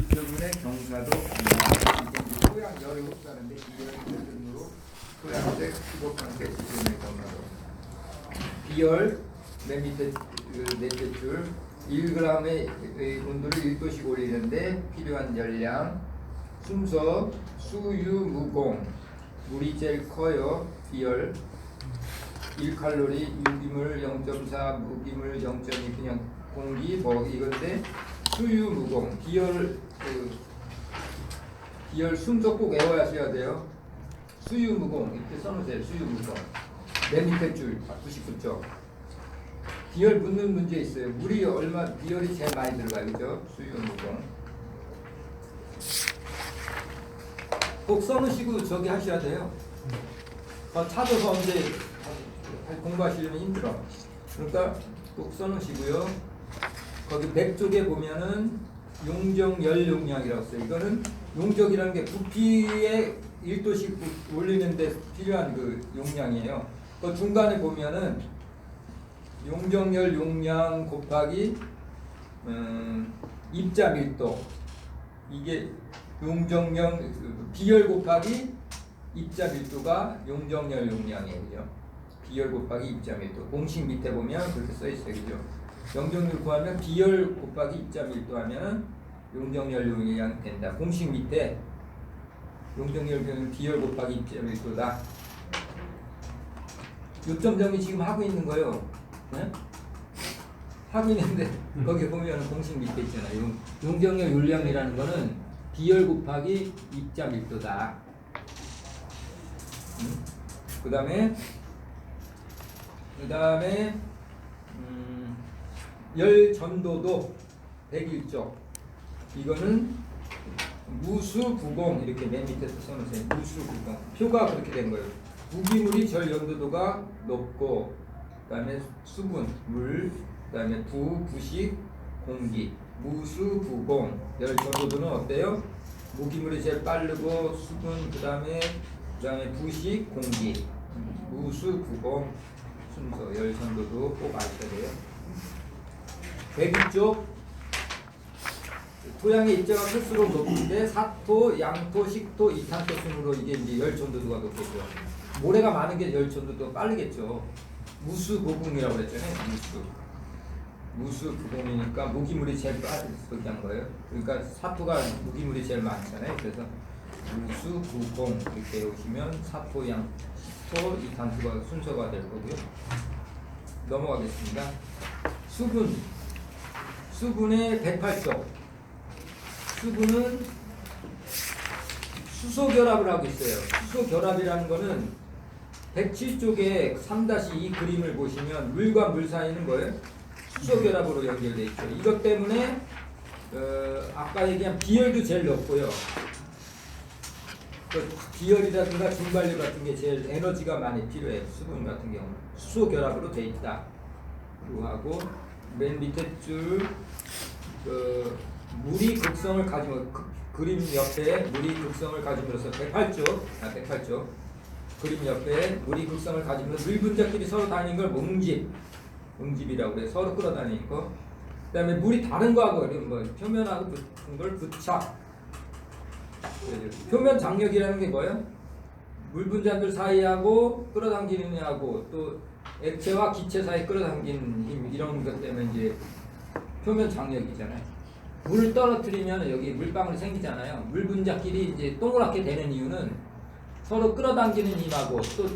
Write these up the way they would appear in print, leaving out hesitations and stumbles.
때문에 경사도 토양 열이 없다는데 비열 기준으로 토양색 15평대 기준의 경사도 비열 맨 밑에 넷째 줄 1g의 온도를 1도씩 올리는데 필요한 열량 순서 수유 무공 물이 제일 커요. 비열 1칼로리 유기물 0.4 무기물 0.2 그냥 공기 뭐 이건데 수유 무공 비열 비열 순서 꼭 외워하셔야 돼요. 수유 무공 이렇게 써놓으세요. 수유 무공 맨 밑에 줄 99쪽 비열 묻는 문제 있어요. 물이 얼마 비열이 제일 많이 들어가요. 그죠? 수유 무공 꼭 써놓으시고 저기 하셔야 돼요. 찾아서 언제 공부하시려면 힘들어. 그러니까 꼭 써놓으시고요. 거기 100쪽에 보면은 용적 열 용량이라고 써요. 이거는 용적이라는 게 부피에 1도씩 올리는데 필요한 그 용량이에요. 그 중간에 보면은 용적열 용량 곱하기 입자 밀도 이게 용적량 비열 곱하기 입자 밀도가 용적열 용량이에요. 그죠? 비열 곱하기 입자 밀도 공식 밑에 보면 그렇게 써 있어요. 그죠? 용적률 구하면 비열 곱하기 입자 밀도 하면 용적열 용량 된다. 공식 밑에 용적열 비열 곱하기 입자 밀도다. 요점 정리 지금 하고 있는 거예요. 네? 하고 있는데 거기 보면 공식 밑에 있잖아요. 용적열 용량이라는 거는 비열 곱하기 입자 밀도다. 그 다음에 열 전도도 101쪽 이거는 무수구공 이렇게 맨 밑에 써놓으세요. 무수구공 표가 그렇게 된 거예요. 무기물이 절 연도도가 높고 그 다음에 수분 물 그 다음에 부식 공기 무수구공 열 전도도는 어때요? 무기물이 제일 빠르고 수분 그 다음에 부식 공기 무수구공 순서 열 전도도 꼭 아셔야 돼요. 102쪽 토양의 입자가 클수록 높은데 사토, 양토, 식토, 이탄토 순으로 이게 이제 열 전도도가 높겠죠. 모래가 많은 게 열 전도도가 빠르겠죠. 무수고공이라고 그랬잖아요. 무수고공이니까 무기물이 제일 빠르게 한 거예요. 그러니까 사토가 무기물이 제일 많잖아요. 그래서 무수고공 이렇게 외우시면 사토, 양, 식토, 이탄토가 순서가 될 거고요. 넘어가겠습니다. 수분의 108쪽 수분은 수소결합을 하고 있어요. 수소결합이라는 거는 107쪽에 3-2 그림을 보시면 물과 물 사이는 뭐예요? 수소결합으로 연결되어 있죠. 이것 때문에 아까 얘기한 비열도 제일 높고요. 그 비열이라든가 증발유 같은 게 제일 에너지가 많이 필요해요. 수분 같은 경우는 수소결합으로 되어 있다. 하고 맨 밑에 줄 물이 극성을 가지고 그림 옆에 물이 극성을 가지면서 108쪽 그림 옆에 물이 극성을 가지면서 물 분자끼리 서로 다니는 걸 뭉집이라고 그래. 서로 끌어다니는 거. 그다음에 물이 다른 거하고 뭐 표면하고 붙은 걸 부착. 표면 장력이라는 게 뭐예요? 물 분자들 사이하고 끌어당기는 하고 또 액체와 기체 사이 끌어당기는 힘 이런 것 때문에 이제 표면 장력이잖아요. 물을 떨어뜨리면 여기 물방울이 생기잖아요. 물 분자끼리 이제 동그랗게 되는 이유는 서로 끌어당기는 힘하고 또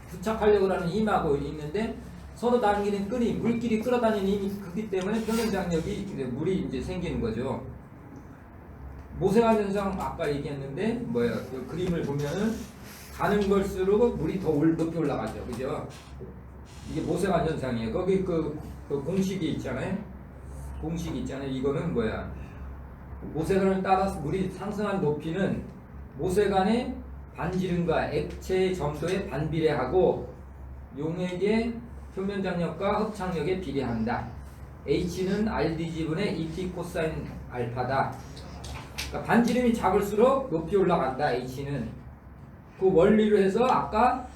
부착하려고 하는 힘하고 있는데 서로 당기는 끈이 물끼리 끌어다니는 힘이 크기 때문에 표면 장력이 물이 이제 생기는 거죠. 모세관 현상 아까 얘기했는데 뭐야? 그 그림을 보면은 가는 걸수록 물이 더 높이 올라가죠. 그죠? 이게 모세관 현상이에요. 거기 그 공식이 있잖아요. 이거는 뭐야? 모세관을 따라서 물이 상승한 높이는 모세관의 반지름과 액체의 점도에 반비례하고 용액의 표면 장력과 흡착력에 비례한다. H는 RdG분의 ET 코사인 알파다. 그러니까 반지름이 작을수록 높이 올라간다. H는 그 원리로 해서 아까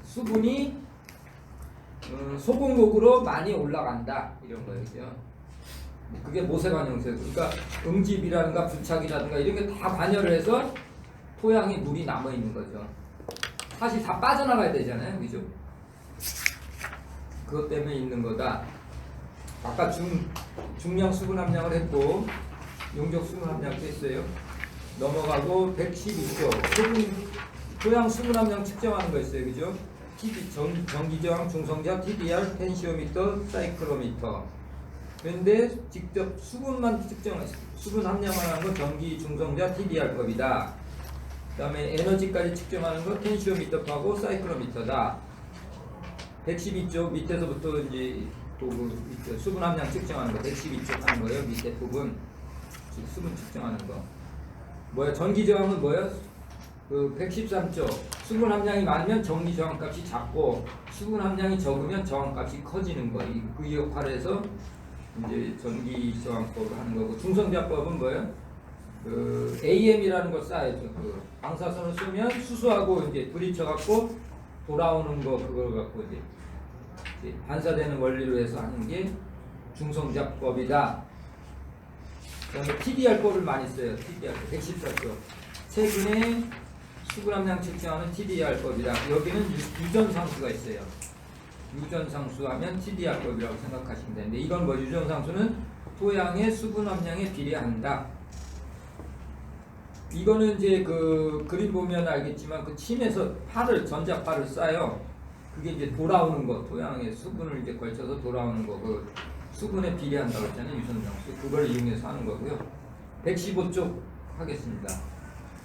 수분이 소공곡으로 많이 올라간다 이런 거죠. 그게 모세관 형태. 그러니까 응집이라든가 부착이라든가 이런 게 다 관여를 해서 토양에 물이 남아 있는 거죠. 사실 다 빠져나가야 되잖아요, 그죠? 그것 때문에 있는 거다. 아까 중량 수분 함량을 했고 용적 수분 함량도 했어요. 넘어가고 112조 토양 수분 함량 측정하는 거 있어요, 그죠? 전기저항, 중성자, TDR, 텐시오미터, 사이클로미터. 그런데 직접 수분만 측정했어요. 수분 함량만 하는 건 전기, 중성자, TDR법이다. 그 다음에 에너지까지 측정하는 건 텐시오미터하고 사이클로미터다. 112쪽 밑에서부터 이제 수분 함량 측정하는 거 112쪽 하는 거예요. 밑에 부분 수분 측정하는 거. 뭐야? 전기 저항은 뭐야? 그 113쪽 수분 함량이 많으면 전기 저항 값이 작고 수분 함량이 적으면 저항 값이 커지는 거. 그 역할을 해서 이제 전기 저항법을 하는 거고 중성자법은 뭐예요? 그 AM이라는 걸 쌓아야죠. 그 방사선을 쏘면 수소하고 이제 부딪혀갖고 돌아오는 거 그걸 갖고 이제 반사되는 원리로 해서 하는 게 중성자법이다. 그다음에 TDR법을 많이 써요. TDR법 114조. 최근에 수분 함량 측정하는 TDR법이다. 여기는 유전상수가 있어요. 유전상수 하면 TDR법이라고 생각하시면 되는데 이건 뭐 유전상수는 토양의 수분 함량에 비례한다. 이거는 이제 그 그림 보면 알겠지만 그 침에서 전자파를 쏴요. 그게 이제 돌아오는 거, 토양의 수분을 이제 걸쳐서 돌아오는 거, 그 수분에 비례한다고 했잖아요, 유전상수. 그걸 이용해서 하는 거고요. 115쪽 하겠습니다.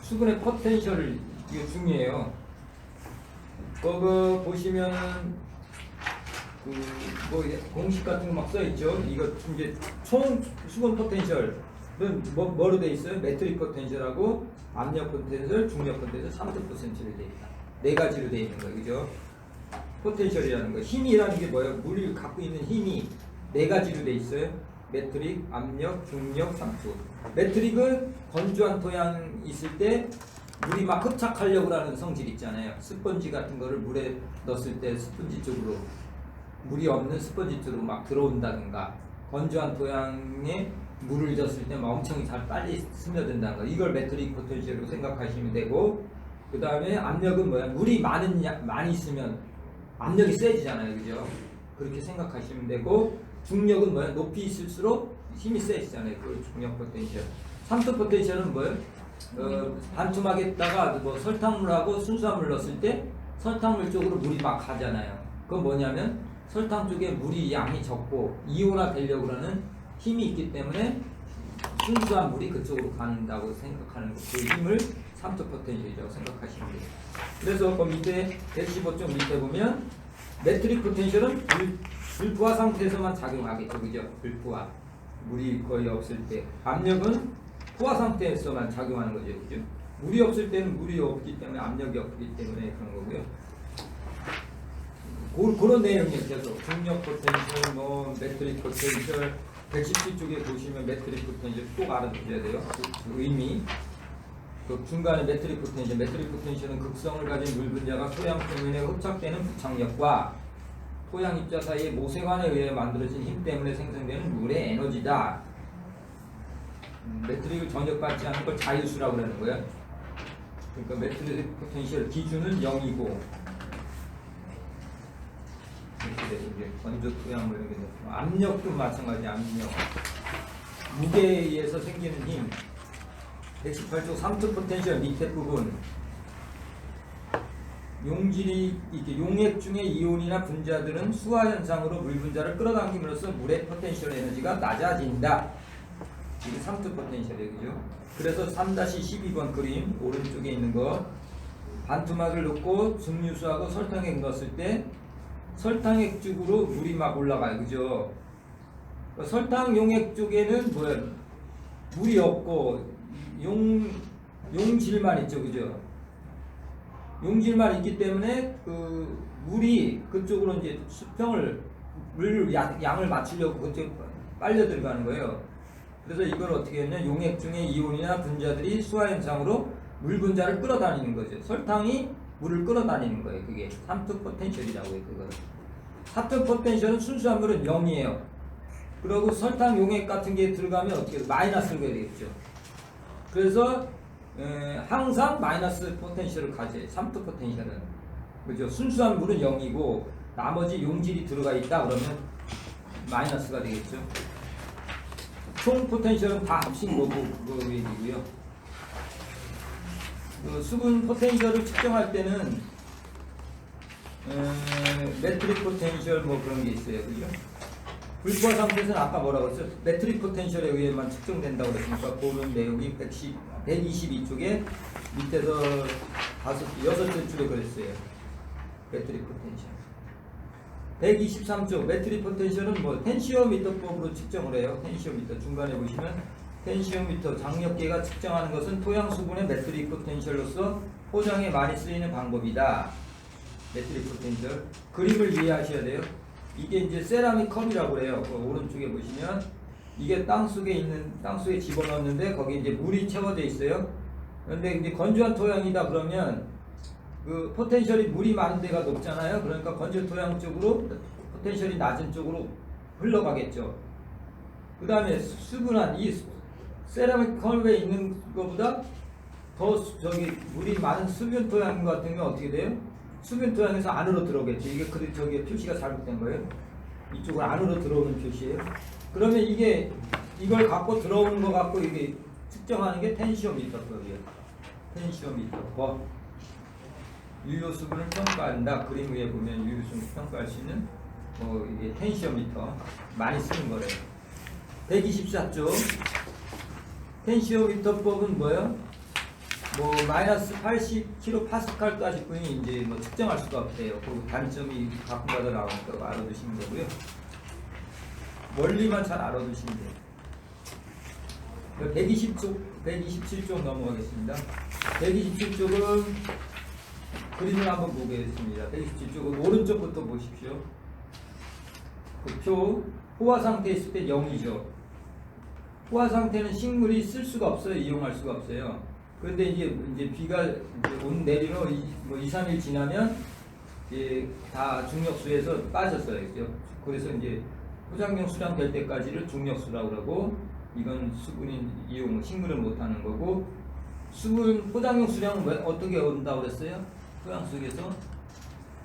수분의 포텐셜을 이게 중요해요. 그거 보시면은 뭐 공식 같은 거 막 써 있죠. 이거 이제 총 수분 포텐셜은 뭐로 돼 있어요? 매트릭 포텐셜하고 압력 포텐셜, 중력 포텐셜, 삼투 포텐셜이 돼 있다. 네 가지로 돼 있는 거예요, 그죠? 포텐셜이라는 거. 힘이라는 게 뭐예요? 물이 갖고 있는 힘이 네 가지로 돼 있어요. 매트릭, 압력, 중력, 삼투. 매트릭은 건조한 토양 있을 때 물이 막 흡착하려고 하는 성질 있잖아요. 스펀지 같은 거를 물에 넣었을 때 스펀지 쪽으로 물이 없는 스펀지 쪽으로 막 들어온다든가 건조한 토양에 물을 줬을 때 막 엄청 잘 빨리 스며든다는 거. 이걸 매트릭 포텐셜로 생각하시면 되고 그 다음에 압력은 뭐야? 물이 많이 있으면 압력이 세지잖아요. 그죠? 그렇게 생각하시면 되고 중력은 뭐야? 높이 있을수록 힘이 세지잖아요. 그 중력 포텐셜. 삼투 포텐셜은 뭐예요? 반투막에다가 뭐 설탕물하고 순수함을 넣었을 때 설탕물 쪽으로 물이 막 가잖아요. 그건 뭐냐면 설탕 쪽에 물이 양이 적고 이온화 되려고 하는 힘이 있기 때문에 순수한 물이 그쪽으로 간다고 생각하는 거. 그 힘을 삼투 포텐셜이라고 생각하시면 돼요. 그래서 그 밑에 115쪽 밑에 보면 매트릭 포텐셜은 불포화 상태에서만 작용하겠죠. 그죠? 불포화. 물이 거의 없을 때. 압력은 포화 상태에서만 작용하는 거죠. 그죠? 물이 없을 때는 물이 없기 때문에 압력이 없기 때문에 그런 거고요. 그런 내용이에요. 계속 중력 포텐셜, 뭐 매트릭 포텐셜 117쪽에 보시면 매트릭 포텐셜 꼭 알아두셔야 돼요. 그 의미. 그 중간에 매트릭 포텐셜은 극성을 가진 물 분자가 토양 표면에 흡착되는 부착력과 토양 입자 사이의 모세관에 의해 만들어진 힘 때문에 생성되는 물의 에너지다. 매트릭을 전역받지 않는 걸 자유수라고 그러는 거예요. 그러니까 매트릭 포텐셜 기준은 0이고 이제 건조 토양 이런 게 압력도 마찬가지. 압력 무게에 의해서 생기는 힘. 118쪽 삼투 포텐셜 밑에 부분. 용질이 이렇게 용액 중의 이온이나 분자들은 수화 현상으로 물 분자를 끌어당김으로써 물의 포텐셜 에너지가 낮아진다. 이게 삼투 포텐셜이에요, 그죠? 그래서 3-12번 그림 오른쪽에 있는 거 반투막을 넣고 증류수하고 설탕액 넣었을 때 설탕액 쪽으로 물이 막 올라가요, 그죠? 설탕 용액 쪽에는 뭐야? 물이 없고 용질만 있죠, 그죠? 용질만 있기 때문에 그 물이 그쪽으로 이제 수평을 물 양을 맞추려고 그쪽 빨려 들어가는 거예요. 그래서 이걸 어떻게 했냐? 용액 중에 이온이나 분자들이 수화 현상으로 물 분자를 끌어다니는 거죠. 설탕이 물을 끌어다니는 거예요. 그게 삼투 포텐셜이라고 해요. 그거를. 삼투 포텐셜은 순수한 물은 0이에요. 그리고 설탕 용액 같은 게 들어가면 어떻게 돼요? 마이너스를 줘야 되겠죠. 그래서 항상 마이너스 포텐셜을 가져요. 삼투 포텐셜은. 그죠? 순수한 물은 0이고 나머지 용질이 들어가 있다 그러면 마이너스가 되겠죠. 총 포텐셜은 다 합친 거고 그거 얘기고요. 그 수분 포텐셜을 측정할 때는 매트릭 포텐셜 뭐 그런 게 있어요. 그죠? 불포화 상태에서는 아까 뭐라고 했어요? 매트릭 포텐셜에 의해만 측정된다고 그랬으니까 그런 내용이 122쪽에 밑에서 6째 줄에 그랬어요. 매트릭 포텐셜. 123쪽 매트릭 포텐셜은 뭐 텐시오미터법으로 측정을 해요. 텐시오미터 중간에 보시면 텐시오미터 장력계가 측정하는 것은 토양 수분의 매트릭 포텐셜로서 포장에 많이 쓰이는 방법이다. 매트릭 포텐셜 그림을 이해하셔야 돼요. 이게 이제 세라믹 컵이라고 그래요. 그 오른쪽에 보시면 이게 땅 속에 집어넣었는데 거기 이제 물이 채워져 있어요. 그런데 이제 건조한 토양이다 그러면 그 포텐셜이 물이 많은 데가 높잖아요. 그러니까 건조 토양 쪽으로 포텐셜이 낮은 쪽으로 흘러가겠죠. 그 다음에 수분한 이 세라믹 컵에 있는 것보다 더 물이 많은 수변 토양 같은 경우 어떻게 돼요? 수변 토양에서 안으로 들어오겠죠. 이게 저기 표시가 잘못된 거예요. 이쪽으로 안으로 들어오는 표시예요. 그러면 이걸 갖고 들어오는 거 갖고 이게 측정하는 게 텐시오미터법이에요. 텐시오미터법. 유효 수분을 평가한다. 그림 위에 보면 유효 수분을 평가할 수 있는 이게 텐시오미터 많이 쓰는 거래요. 124쪽 텐시오미터법은 뭐예요? 뭐 마이너스 80kPa까지 뿐이 이제 뭐 측정할 수가 없대요. 그 단점이 가끔가다 나오니까 알아두시면 되고요. 원리만 잘 알아두시면 돼요. 127쪽 넘어가겠습니다. 127쪽은 그림을 한번 보겠습니다. 127쪽은 오른쪽부터 보십시오. 그 표 포화 상태에 있을 때 0이죠. 포화 상태는 식물이 쓸 수가 없어요. 이용할 수가 없어요. 그런데 이제 비가 내리러 2, 3일 지나면 이제 다 중력수에서 빠졌어요. 그죠? 그래서 이제 포장용 수량 될 때까지를 중력수라고 그러고 이건 수분인 이용, 식물은 못하는 거고 수분 포장용 수량은 어떻게 온다고 그랬어요? 토양 속에서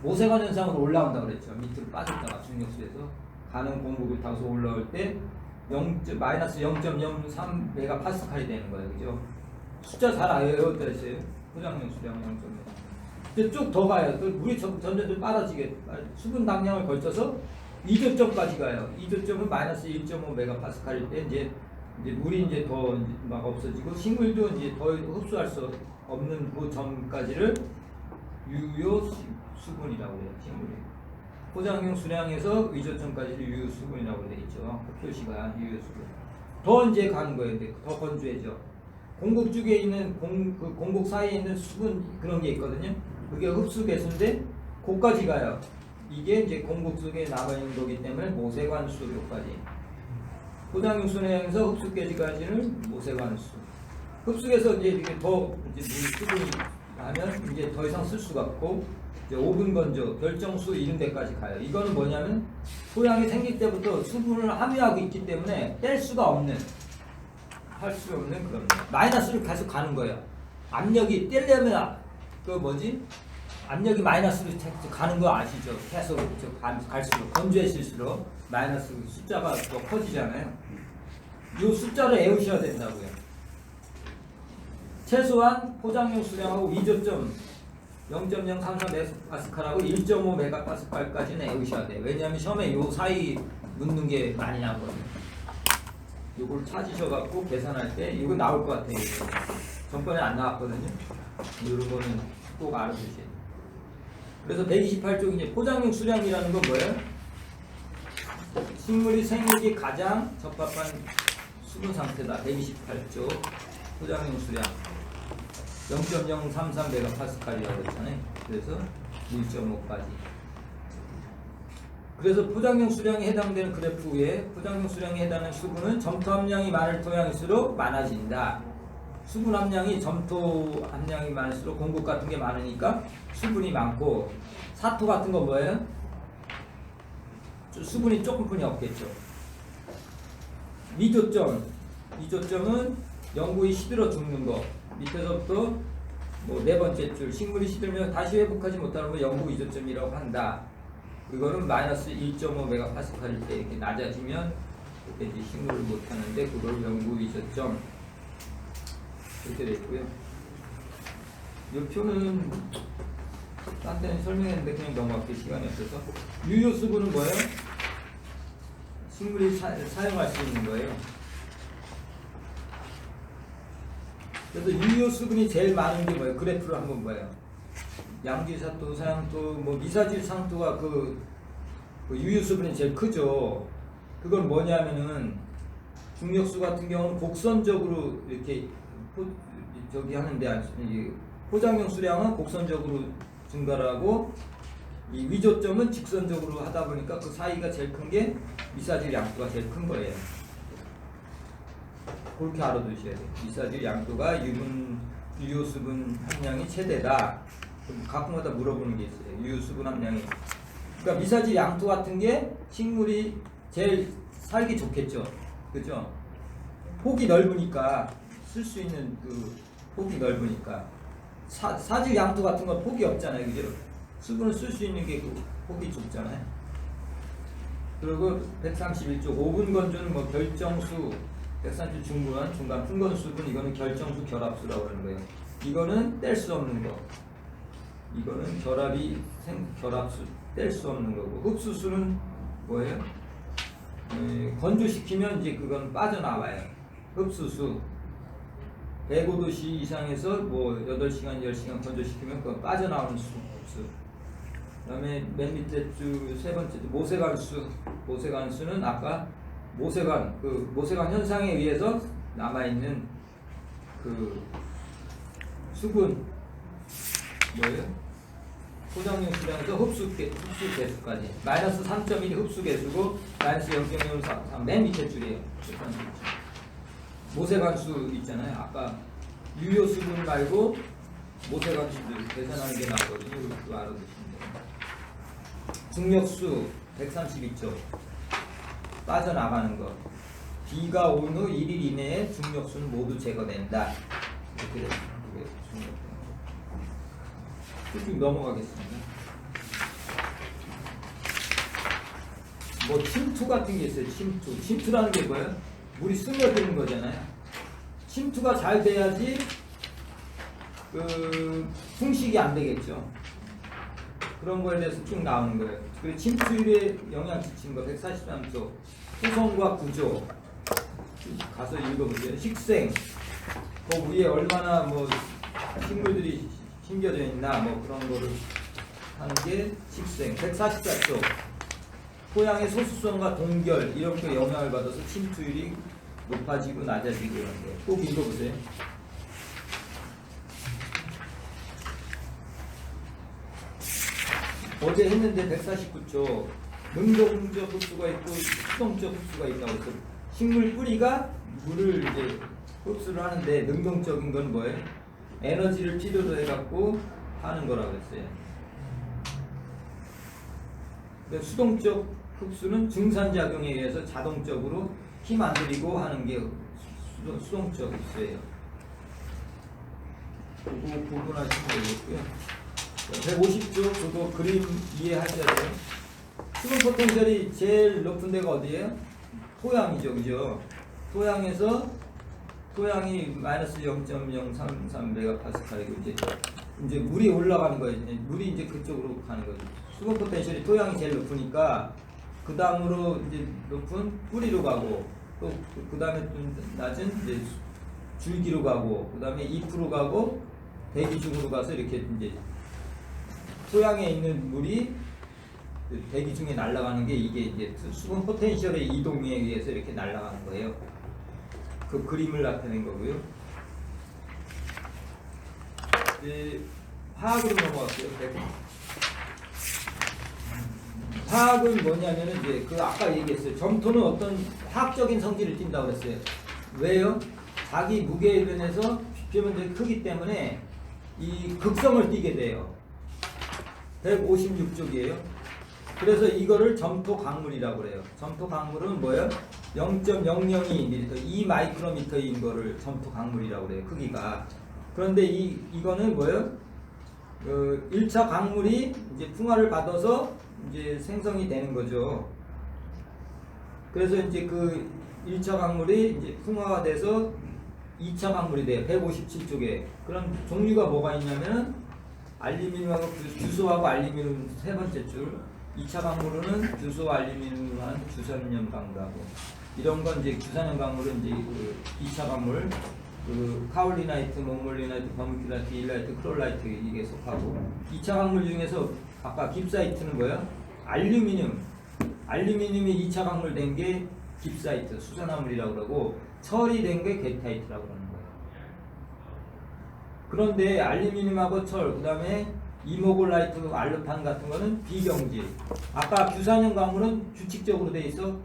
모세관 현상으로 올라온다고 그랬죠. 밑으로 빠졌다가 중력수에서 가는 공급을 타서 올라올 때 마이너스 0.03 메가파스칼이 되는 거예요. 그죠? 숫자 잘 외웠다 했어요. 포장용 수량 0.0. 쭉 더 가요. 또 물이 점점 좀 빨아지게 수분 당량을 걸쳐서 2조점까지 가요. 2조점은 마이너스 1.5 메가파스칼일 때 이제 물이 이제 더 막 없어지고 식물도 이제 더 흡수할 수 없는 그 점까지를 유효 수분이라고 해요. 식물이. 포장용 수량에서 2조점까지를 유효 수분이라고 되어 있죠. 그 표시가 유효 수분. 더 이제 가는 거예요. 더 건조해져. 공국 쪽에 있는 공국 사이에 있는 수분 그런 게 있거든요. 그게 흡수 개수인데 고까지 가요. 이게 이제 공국 속에 남아 있는 거기 때문에 모세관 수료까지. 포장용 수량에서 흡수 개수까지는 모세관 수. 흡수해서 이제 이게 더 이제 수분이 나면 이제 더 이상 쓸 수가 없고 이제 5분 건조, 결정수 이런 데까지 가요. 이거는 뭐냐면 토양이 생길 때부터 수분을 함유하고 있기 때문에 뗄 수가 없는. 할 수 없는 그런 마이너스를 계속 가는 거예요. 압력이 떼려면 압력이 마이너스로 가는 거 아시죠? 계속 갈수록 건조해질수록 마이너스 숫자가 더 커지잖아요. 이 숫자를 외우셔야 된다고요. 최소한 포장용 수량하고 2조점 0.033 메가파스칼하고 1.5 메가파스칼까지는 외우셔야 돼요. 왜냐하면 시험에 이 사이 묻는 게 많이 나거든요. 이걸 찾으셔갖고 계산할 때 이거 나올 것 같아요. 전번에 안 나왔거든요. 이런 거는 꼭 알아두셔야 돼요. 그래서 128쪽 이제 포장용 수량이라는 건 뭐예요? 식물이 생육이 가장 적합한 수분 상태다. 128쪽 포장용 수량 0.033 메가파스칼이라고 했잖아요. 그래서 1.5까지. 그래서 포장용 수량에 해당되는 그래프 위에 포장용 수량에 해당하는 수분은 점토 함량이 많을 토양일수록 많아진다. 수분 함량이 점토 함량이 많을수록 공급 같은 게 많으니까 수분이 많고 사토 같은 건 뭐예요? 수분이 조금뿐이 없겠죠. 위조점은 영구히 시들어 죽는 거. 밑에서부터 뭐 네 번째 줄 식물이 시들면 다시 회복하지 못하는 걸 영구 위조점이라고 한다. 이거는 마이너스 1.5 메가파스칼일 때 이렇게 낮아지면 그때 이제 식물을 못 하는데 그걸 영구 위조점 이렇게 됐고요. 이 표는 딴 때는 설명했는데 그냥 넘어갈게요. 시간이 없어서. 유효수분은 뭐예요? 식물이 사용할 수 있는 거예요. 그래서 유효수분이 제일 많은 게 뭐예요? 그래프를 한번 봐요. 양지사토, 사양토, 뭐 미사질상토가 그 유효수분이 제일 크죠. 그건 뭐냐면은 중력수 같은 경우는 곡선적으로 이렇게 저기 하는데 포장용 수량은 곡선적으로 증가를 하고 이 위조점은 직선적으로 하다 보니까 그 사이가 제일 큰 게 미사질 양도가 제일 큰 거예요. 그렇게 알아두셔야 돼요. 미사질 양도가 유효수분 함량이 최대다. 가끔마다 물어보는 게 있어요. 유효수분 함량이. 그러니까 미사질 양도 같은 게 식물이 제일 살기 좋겠죠. 그죠? 폭이 넓으니까 쓸 수 있는 그 폭이 넓으니까 사질 양도 같은 건 폭이 없잖아요. 그죠? 수분을 쓸 수 있는 게 그 폭이 좁잖아요. 그리고 131쪽 5분 건조는 뭐 결정수 130 중간 풍건 수분 이거는 결정수 결합수라고 하는 거예요. 이거는 뗄 수 없는 거. 이거는 결합수 뗄 수 없는 거고 흡수수는 뭐예요? 건조시키면 이제 그건 빠져나와요. 흡수수 105도씨 이상에서 뭐 8시간 10시간 건조시키면 그건 빠져나오는 흡수. 그다음에 맨 밑에 줄 세 번째 모세관수는 아까 모세관 현상에 의해서 남아있는 그 수분 뭐예요? 포장용 수량에서 흡수 개수까지 마이너스 3.1이 흡수 개수고 마이너스 0.043 맨 밑에 줄이에요. 모세관수 있잖아요. 아까 유효 수분 말고 모세관수들 계산하는 게 나오거든요. 그거 알아두시면 돼요. 중력수 132쪽 빠져나가는 것. 비가 온 후 1일 이내에 중력수는 모두 제거된다. 이렇게 됐습니다. 쭉 넘어가겠습니다. 뭐 침투 같은 게 있어요. 침투라는 게 뭐예요? 물이 스며드는 거잖아요. 침투가 잘 돼야지 그 풍식이 안 되겠죠. 그런 거에 대해서 쭉 나오는 거예요. 그리고 침투율에 영향 끼친 거 143쪽 후성과 구조 가서 읽어보세요. 식생 그 위에 얼마나 뭐 식물들이 심겨져 있나 뭐 그런 거를 하는 게 식생. 144쪽 토양의 소수성과 동결 이런 게 영향을 받아서 침투율이 높아지고 낮아지고 이런 거 꼭 읽어보세요. 어제 했는데 149쪽 능동적 흡수가 있고 수동적 흡수가 있다고 해서 식물 뿌리가 물을 이제 흡수를 하는데 능동적인 건 뭐예요? 에너지를 필요로 해갖고 하는 거라고 했어요. 수동적 흡수는 증산작용에 의해서 자동적으로 힘 안 들이고 하는 게 수동적 흡수예요. 그거 구분하시면 되겠고요. 150쪽 저도 그림 이해하셔야 돼요. 수분 포텐셜이 제일 높은 데가 어디예요? 토양이죠. 그죠? 토양이 마이너스 0.033 메가파스칼이고 이제 물이 올라가는 거예요. 물이 이제 그쪽으로 가는 거죠. 수분 포텐셜이 토양이 제일 높으니까 그 다음으로 이제 높은 뿌리로 가고 또 그 다음에 좀 낮은 이제 줄기로 가고 그 다음에 잎으로 가고 대기 중으로 가서 이렇게 이제 토양에 있는 물이 대기 중에 날아가는 게 이게 이제 수분 포텐셜의 이동에 의해서 이렇게 날아가는 거예요. 그 그림을 나타낸 거고요. 이제 화학으로 넘어갈게요. 화학은 뭐냐면은 이제 그 아까 얘기했어요. 점토는 어떤 화학적인 성질을 띈다고 그랬어요. 왜요? 자기 무게에 의해서 표면들이 크기 때문에 이 극성을 띠게 돼요. 156쪽이에요. 그래서 이거를 점토 강물이라고 그래요. 점토 강물은 뭐예요? 0.002mm, 2 마이크로미터인 거를 점토 강물이라고 그래요. 크기가. 그런데 이거는 뭐예요? 1차 강물이 이제 풍화를 받아서 이제 생성이 되는 거죠. 그래서 이제 그 1차 강물이 이제 풍화가 돼서 2차 강물이 돼요. 157쪽에. 그런 종류가 뭐가 있냐면은 알루미늄하고 규소하고 알루미늄 세 번째 줄. 2차 강물은 규소 알루미늄한 주산염 강물하고 이런 건 이제 주산염 강물은 이제 그 2차 강물 그 카올리나이트, 몽몰리나이트, 버뮤큐라이트, 일라이트, 크롤라이트 이게 속하고 2차 강물 중에서 아까 깁사이트는 뭐야? 알루미늄이 2차 강물 된 게 깁사이트, 수산화물이라고 그러고 철이 된 게 게타이트라고 그러는 거예요. 그런데 알루미늄하고 철, 그 다음에 이모골라이트, 알루판 같은 거는 비경질. 아까 규산형 광물은 규칙적으로 돼 있어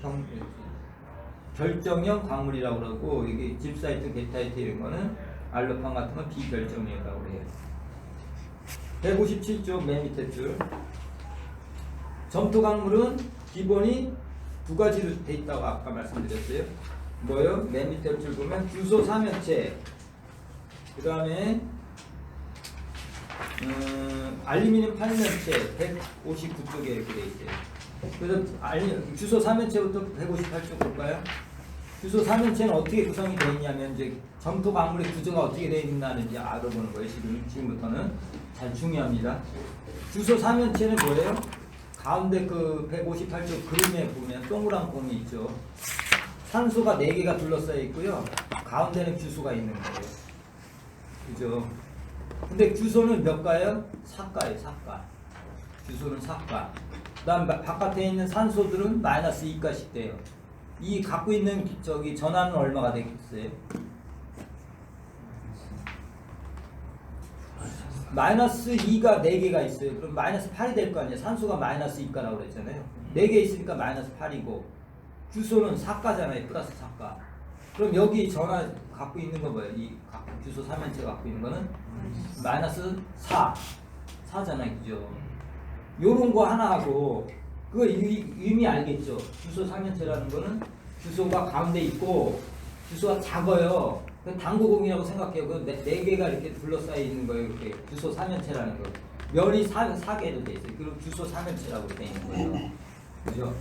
결정형 광물이라고 그러고 이게 집사이트, 게타이트 이런 거는 알루판 같은 건 비결정형이라고 그래요. 157쪽 맨 밑에 줄. 점토 광물은 기본이 두 가지로 돼 있다고 아까 말씀드렸어요. 뭐요? 맨 밑에 줄 보면 규소 삼연체, 그 다음에 알루미늄 8면체 159쪽에 이렇게 돼 있어요. 그래서 규소 3면체부터 158쪽 볼까요? 규소 3면체는 어떻게 구성이 되어 있냐면 이제 점토 광물의 구조가 어떻게 되어 있는지 알아보는 거예요. 지금부터는 잘 중요합니다. 규소 3면체는 뭐예요? 가운데 그 158쪽 그림에 보면 동그란 공이 있죠. 산소가 4개가 둘러싸여 있고요. 가운데는 규소가 있는 거예요. 그죠? 근데 규소는 몇 가예요? 4가예요. 4가. 규소는 4가. 그 다음 바깥에 있는 산소들은 마이너스 2가씩 돼요. 이 갖고 있는 저기 전하는 얼마가 되겠어요? 마이너스 2가 4개가 있어요. 그럼 마이너스 8이 될 거 아니에요. 산소가 마이너스 2가라고 그랬잖아요. 4개 있으니까 마이너스 8이고 규소는 4가잖아요. 플러스 4가. 그럼 여기 전하 갖고 있는 거 뭐예요? 이 규소 3면체 갖고 있는 거는 마이너스 4잖아요. 그죠? 요런 거 하나 하고 그거 의미 알겠죠? 규소 3면체라는 거는 규소가 가운데 있고 규소가 작아요. 당구공이라고 생각해요. 그 4개가 이렇게 둘러싸여 있는 거예요. 이렇게 규소 3면체라는 거. 면이 4개로 돼 있어요. 그리고 규소 3면체라고 돼 있는 거예요. 그죠?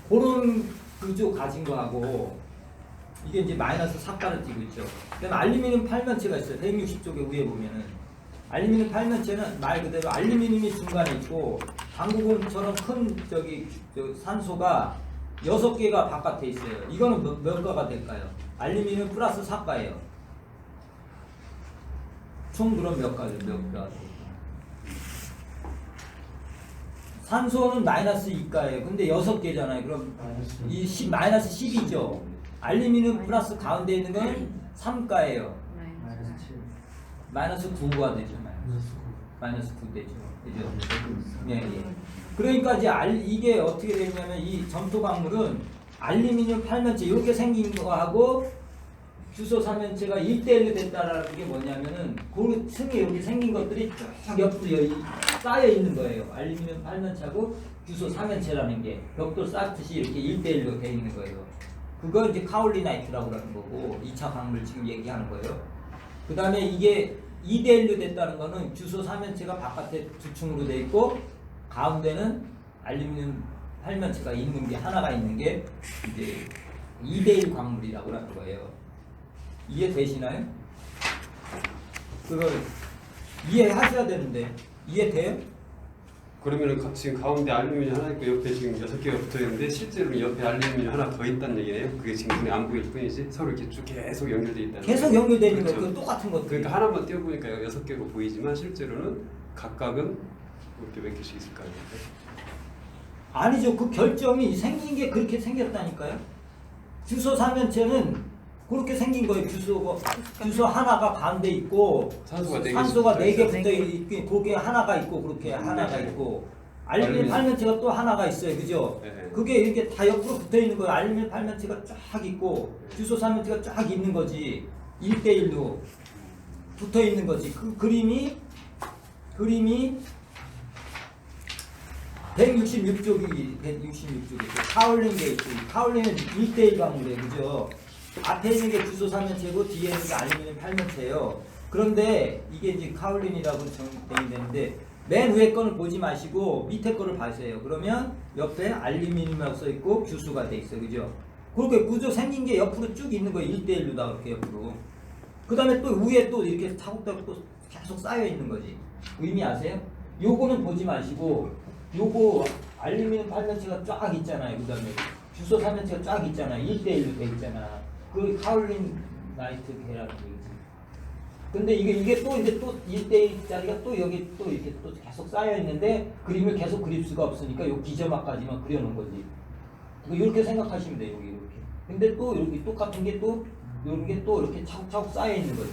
그런 구조 가진 거하고 이게 이제 마이너스 4가를 띄고 있죠. 그다음에 알루미늄 8면체가 있어요. 160쪽에 위에 보면은 알루미늄 8면체는 말 그대로 알루미늄이 중간에 있고 당구공처럼 큰 산소가 6개가 바깥에 있어요. 이거는 몇 가가 될까요? 알루미늄 플러스 4가예요. 총 그럼 몇 가죠? 몇 가가 될까요? 산소는 마이너스 2가예요. 근데 6개잖아요. 그럼 이 마이너스 10이죠. 알루미늄 플러스 가운데 있는 건 3가예요. 마이너스 9가 되죠. 마이너스 9 되죠. 그죠? 예, 예. 그러니까 이제 이게 어떻게 되냐면 이 점토 광물은 알루미늄 8면체 이렇게 생긴 거하고 규소 3면체가 1대1로 됐다라는 게 뭐냐면은 그 층에 이렇게 생긴 것들이 쫙 옆으로 쌓여 있는 거예요. 알루미늄 8면체하고 규소 3면체라는 게 벽돌 쌓듯이 이렇게 1대1로 돼 있는 거예요. 그거 이제 카올리나이트라고 하는 거고 2차 강물 지금 얘기하는 거예요. 그 다음에 이게 2대1로 됐다는 거는 규소 3면체가 바깥에 두 층으로 돼 있고 가운데는 알루미늄 8면체가 있는 게 하나가 있는 게 이제 2대1 광물이라고 하는 거예요. 이해되시나요? 그걸 이해하셔야 되는데 이해돼요? 그러면은 지금 가운데 알루미늄 하나 있고 옆에 지금 6개가 붙어 있는데 실제로는 옆에 알루미늄 하나 더 있다는 얘기예요. 그게 지금 눈에 안 보일 뿐이지 서로 이렇게 쭉 계속 연결돼 있다는. 계속 연결되어 있는 그렇죠. 거예요. 똑같은 것. 그러니까 하나만 띄워보니까 6개로 보이지만 실제로는 각각은 이렇게 몇 개씩 있을 거 아니에요. 아니죠. 그 결정이 생긴 게 그렇게 생겼다니까요. 규소 3면체는 그렇게 생긴 거예요. 규소 하나가 가운데 있고 산소가 4개 붙어 있고 거기에 하나가 있고 그렇게 하나가 있고 알루미늄 8면체가 또 하나가 있어요. 그죠? 네. 그게 이렇게 다 옆으로 붙어 있는 거예요. 알루미늄 8면체가 쫙 있고 규소 3면체가 쫙 있는 거지. 1대1로 붙어 있는 거지. 그 그림이 166쪽이 166쪽이 카울링 게이트. 카울링은 1대1 방울이에요. 그죠? 앞에 있는 게 주소 3면체고 뒤에 있는 게 알루미늄 8면체예요. 그런데 이게 이제 카울린이라고 정되어 있는데 맨 위에 거는 보지 마시고 밑에 거를 봐세요. 그러면 옆에 알루미늄이라고 써 있고 규수가 돼 있어요. 그죠? 그렇게 구조 생긴 게 옆으로 쭉 있는 거예요. 1대1로다 그렇게 옆으로. 그 다음에 또 위에 또 이렇게 차곡차곡 또 계속 쌓여 있는 거지. 의미 아세요? 요거는 보지 마시고 요거 알루미늄 8면체가 쫙 있잖아요. 그 다음에 주소 3면체가 쫙 있잖아요. 1대1로 돼 있잖아. 그 카울린 나이트 계라는 얘기지. 근데 이게 또 이제 또 1대1짜리가 또 여기 또 이렇게 또 계속 쌓여 있는데 그림을 계속 그릴 수가 없으니까 요 기저막까지만 그려놓은 거지. 이렇게 생각하시면 돼요. 여기 이렇게. 근데 또 여기 똑같은 게 또 이런 게 또 이렇게 차곡차곡 쌓여 있는 거지.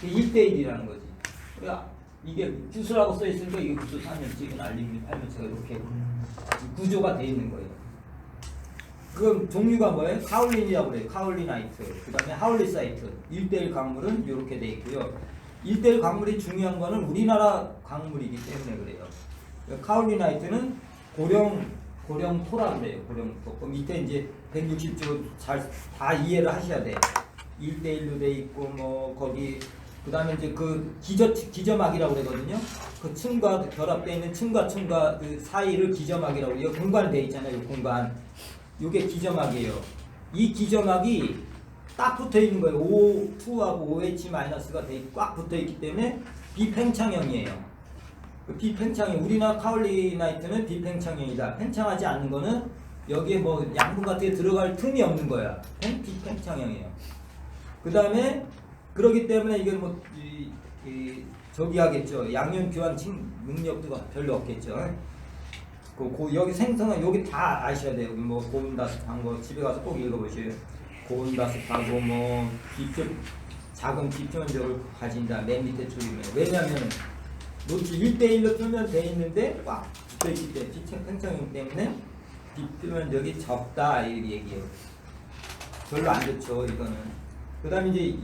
1대1이라는 거지. 그러니까 이게 규수라고 써 있으니까 이게 규수 3면체, 이건 알루미늄 8면체가 이렇게 구조가 돼 있는 거예요. 그럼 종류가 뭐예요? 카울린이라고 그래요. 카울리나이트. 그 다음에 하울리사이트. 1대1 광물은 이렇게 돼 있고요. 1대1 광물이 중요한 거는 우리나라 광물이기 때문에 그래요. 카울리나이트는 고령토라고 그래요. 고령토. 그 밑에 이제 160조 잘 다 이해를 하셔야 돼. 1대1로 돼 있고 뭐 거기 그 다음에 이제 그 기저막이라고 그러거든요. 그 층과 결합되어 있는 층과 그 사이를 기저막이라고 해요. 공간이 돼 있잖아요. 이 공간. 요게 기저막이에요. 이 기저막이 딱 붙어 있는 거예요. O2하고 OH-가 꽉 붙어 있기 때문에 비팽창형이에요. 그 비팽창형, 우리나라 카울리나이트는 비팽창형이다. 팽창하지 않는 거는 여기에 뭐 양분 같은 게 들어갈 틈이 없는 거야. 비팽창형이에요. 그 다음에 그러기 때문에 이게 뭐 저기 하겠죠. 양면 교환 능력도 별로 없겠죠. 여기 생성은 여기 다 아셔야 돼요. 뭐 고온다습한 거 집에 가서 꼭 읽어보세요. 고온다습하고 뭐 작은 비표면적을 가진다. 맨 밑에 줄이면 왜냐하면 노출 1대1로 표면돼 있는데 꽉 붙어있기 때문에 팽창이기 때문에 비표면적이 적다 이 얘기예요. 별로 안 좋죠 이거는. 그 다음에 이제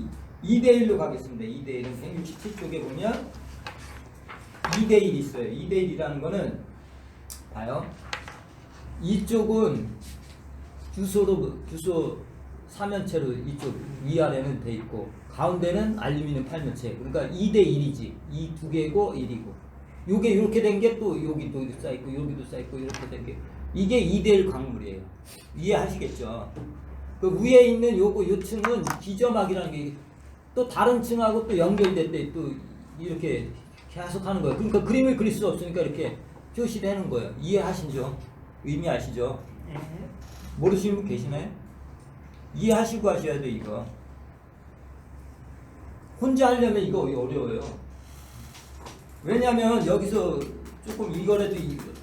2대1로 가겠습니다. 2대1은 167쪽에 보면 2대1 있어요. 2대1이라는 거는 봐요. 이쪽은 규소 3면체로 이쪽 위아래는 돼 있고 가운데는 알루미늄 8면체. 그러니까 2대1이지. 이 두 개고 1이고. 요게 이렇게 된 게 또 여기도 쌓여있고 여기도 쌓여있고 이렇게 된 게 이게 2대1 광물이에요. 이해하시겠죠? 그 위에 있는 요 층은 기저막이라는 게 또 다른 층하고 또 연결될 때 또 이렇게 계속 하는 거예요. 그러니까 그림을 그릴 수 없으니까 이렇게 표시되는 거예요. 이해하시죠? 의미 아시죠? 네. 모르시는 분 계시나요? 이해하시고 하셔야 돼 이거. 혼자 하려면 이거 어려워요. 왜냐면 여기서 조금 이거라도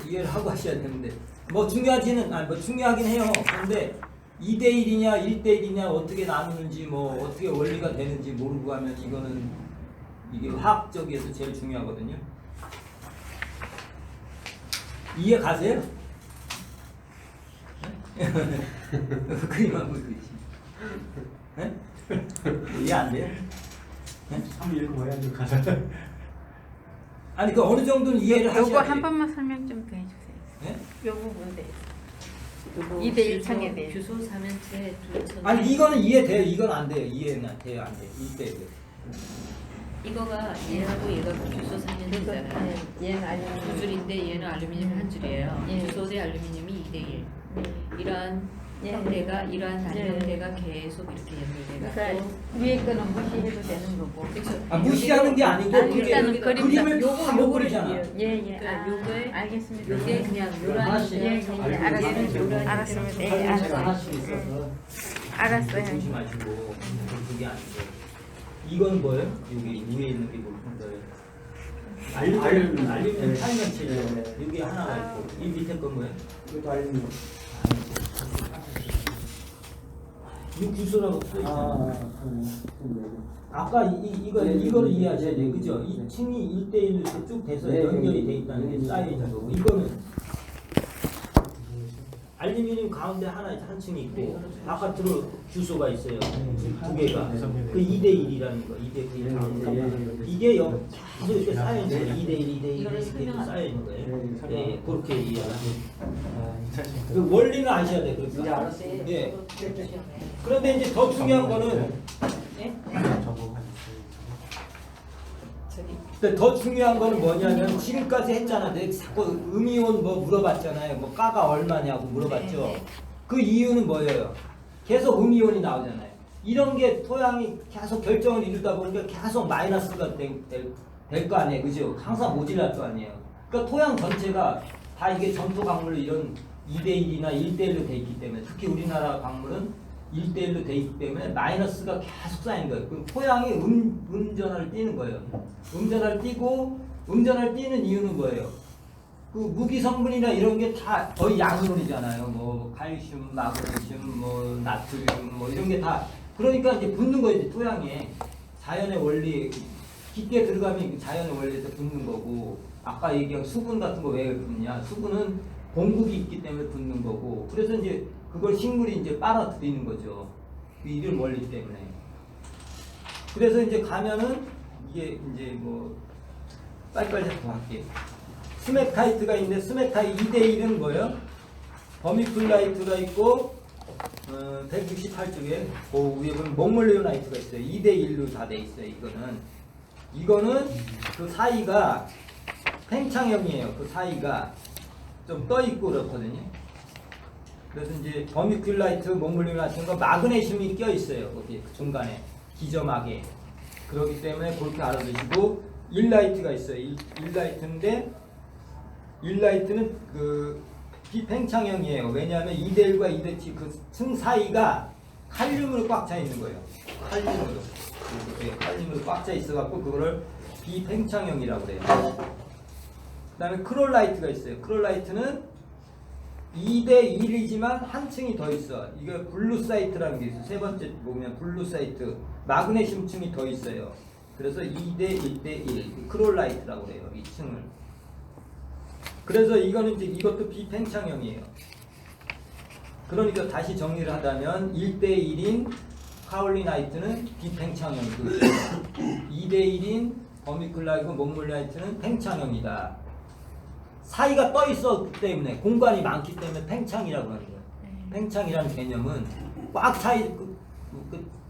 이해를 하고 하셔야 되는데 뭐 중요하긴 해요. 그런데 2대1이냐 1대1이냐 어떻게 나누는지 뭐 어떻게 원리가 되는지 모르고 하면 이거는 이게 화학적에서 제일 중요하거든요. 이해 가세요? 그림하고 그렇지. 네? 이해 안 돼요? 네? 한번 읽어봐야 돼 가사. 아니 그 어느 정도는 이해를 하셔야 돼요. 요거 한 번만 설명 좀 더 해주세요. 네? 요 부분 대 2대1 창에 대해. 규소 3면체 두 천. 아니 이거는 이해돼요. 이건 안 돼요. 이해는 돼요 안 돼요. 1대1. 이거가 얘하고 얘가 규소 3면체잖아요. 얘는 알루미늄 두 줄인데 얘는 알루미늄 한 줄이에요. 예. 규소 대 알루미늄이 2대1. 이러한 예. 형태가 이러한 예. 단형태가 계속 이렇게 연결돼갖고. 그러니까 위에 거는 무시해도 되는 거고. 그렇죠. 아, 무시하는 게 아니고 아니, 그게 일단은 그림을 요거 다 못 그리잖아. 예예. 그러니까 요거에 알겠습니다. 이게 그냥 요런 하나씩 예, 형태. 예, 알았습니다. 알았습니다. 예, 알았어요. 하나씩 있어서 알았어요. 조심하시고 그게 아니고 이건 뭐예요? 여기 위에 있는 게 무슨 거예요? 알루미늄 8면체 여기 하나가 있고 이 밑에 건 뭐예요? 이것도 알루미늄. 이 규소라고 써 있잖아요. 그러네. 아까 이거를 이해하셔야 돼요. 그죠? 이 층이 1대1로 쭉 돼서 네, 연결이 네, 돼 있다는 게 네, 쌓여 네. 있는 거고 이거는 알루미늄 가운데 한 층이 있고 바깥으로 규소가 있어요. 두 개가. 그 2대1이라는 거. 2대1 네, 네, 네, 네. 이게 계속 이렇게 쌓여 있는 거예요. 2대1, 2대1 이거를 이렇게 설명하는 쌓여 있는 거예요. 네, 설명. 예, 그렇게 이해하면. 아, 그 원리는 아셔야 돼요. 이제 그러니까. 알았어요. 예. 그런데 이제 더 중요한 거는 저기 근데 더 중요한 거는 뭐냐면 지금까지 했잖아. 내가 자꾸 음이온 뭐 물어봤잖아요. 뭐 까가 얼마냐고 물어봤죠. 네, 네. 그 이유는 뭐예요? 계속 음이온이 나오잖아요. 이런 게 토양이 계속 결정을 이루다 보니까 계속 마이너스가 될 거 아니에요. 그죠? 항상 모질랄 거 아니에요. 그러니까 토양 전체가 다 이게 전토 강물로 이런 2대1이나 1대1로 돼 있기 때문에 특히 우리나라 강물은 1대1로 돼 있기 때문에 마이너스가 계속 쌓인 거예요. 그럼 토양이 음전화를 띠는 거예요. 음전화를 띠고 음전화를 띠는 이유는 뭐예요? 그 무기 성분이나 이런 게 다 거의 양이온이잖아요. 뭐 칼슘, 마그네슘, 뭐 나트륨, 뭐 이런 게 다 그러니까 이제 붙는 거예요. 이제 토양에 자연의 원리 깊게 들어가면 자연의 원리에서 붙는 거고 아까 얘기한 수분 같은 거 왜 붙느냐? 수분은 공급이 있기 때문에 붙는 거고 그래서 이제 그걸 식물이 이제 빨아들이는 거죠. 그 이름 원리 때문에. 그래서 이제 가면은 이게 이제 뭐 빨리빨리 더 할게요. 스메타이트가 있는데 스메타이트 2대1은 뭐예요? 버미쿨라이트가 있고 168쪽에 그 위에 보면 몽몰리오나이트가 있어요. 2대1로 다 돼 있어요. 이거는 그 사이가 팽창형이에요. 그 사이가 좀 떠 있고 그렇거든요. 그래서 이제 버미큘라이트, 몽몰리오나이트가 마그네슘이 껴 있어요. 거기 중간에 기점하게. 그렇기 때문에 그렇게 알아두시고 일라이트가 있어요. 일라이트인데 일라이트는 그 비팽창형이에요. 왜냐하면 2대1과 2대7 그 층 사이가 칼륨으로 꽉 차 있는 거예요. 칼륨으로. 네, 칼륨으로 꽉 차 있어갖고 그거를 비팽창형이라고 그래요. 그 다음에 크롤라이트가 있어요. 크롤라이트는 2대1이지만 한 층이 더 있어. 이게 블루사이트라는 게 있어요. 세 번째 보면 블루사이트. 마그네슘 층이 더 있어요. 그래서 2대1대1 크롤라이트라고 그래요. 이 층을. 그래서 이거는 이제 이것도 비팽창형이에요. 그러니까 다시 정리를 하자면 1대1인 카올리나이트는 비팽창형이고 2대1인 버미큘라이트, 몽몰라이트는 팽창형이다. 사이가 떠 있었기 때문에 공간이 많기 때문에 팽창이라고 하는 거예요. 팽창이라는 개념은 꽉 차 있고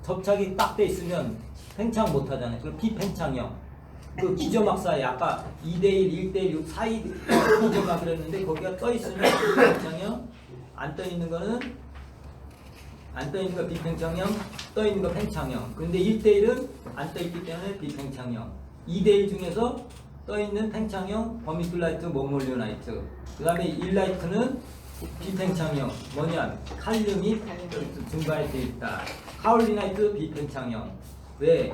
접착이 딱 돼 있으면 팽창 못 하잖아요. 그 비팽창형. 그 기저막 사이 아까 2대1, 1대1 사이 기저막 그랬는데 거기가 떠 있으면 비팽창형, 안 떠 있는 거는 안 떠 있는 거 비팽창형, 떠 있는 거 팽창형. 근데 1대1은 안 떠 있기 때문에 비팽창형. 2대1 중에서 떠 있는 팽창형 버미큘라이트, 몽몰리오나이트. 그다음에 1라이트는 비팽창형. 뭐냐? 칼륨이 중간에 돼 있다. 카올리나이트 비팽창형. 왜?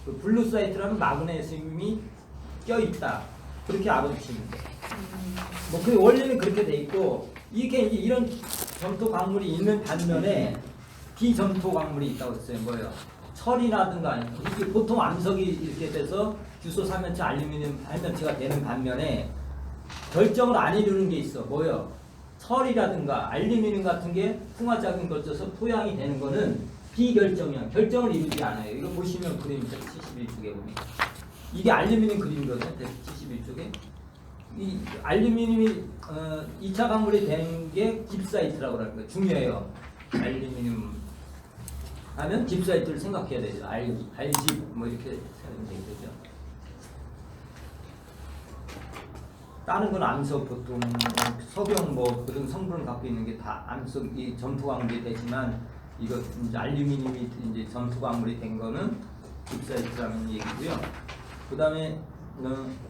그 블루사이트라는 마그네슘이 껴 있다. 그렇게 알아두시면 돼요. 뭐 그 원리는 그렇게 돼 있고 이게 이제 이런 점토 광물이 있는 반면에 비점토 광물이 있다고 했어요. 뭐예요? 철이라든가 이게 보통 암석이 이렇게 돼서 규소 삼면체, 알루미늄 팔면체가 되는 반면에 결정을 안 이루는 게 있어. 뭐예요? 철이라든가 알루미늄 같은 게 풍화작용이 거쳐서 토양이 되는 거는 비결정형, 결정을 이루지 않아요. 이거 보시면 그림 171쪽에 보면 이게 알루미늄 그림이거든요. 171쪽에 이 알루미늄이 2차 강물이 된 게 깁사이트라고 하는 거예요. 중요해요. 알루미늄 하면 깁사이트를 생각해야 되죠. 알집 뭐 이렇게 사용되게 되죠. 다른 건 암석 보통 석영 뭐 그런 성분을 갖고 있는 게 다 암석이 점토 광물이 되지만 이거 이제 알루미늄이 이제 점토 광물이 된 거는 깁사이트라는 얘기고요. 그다음에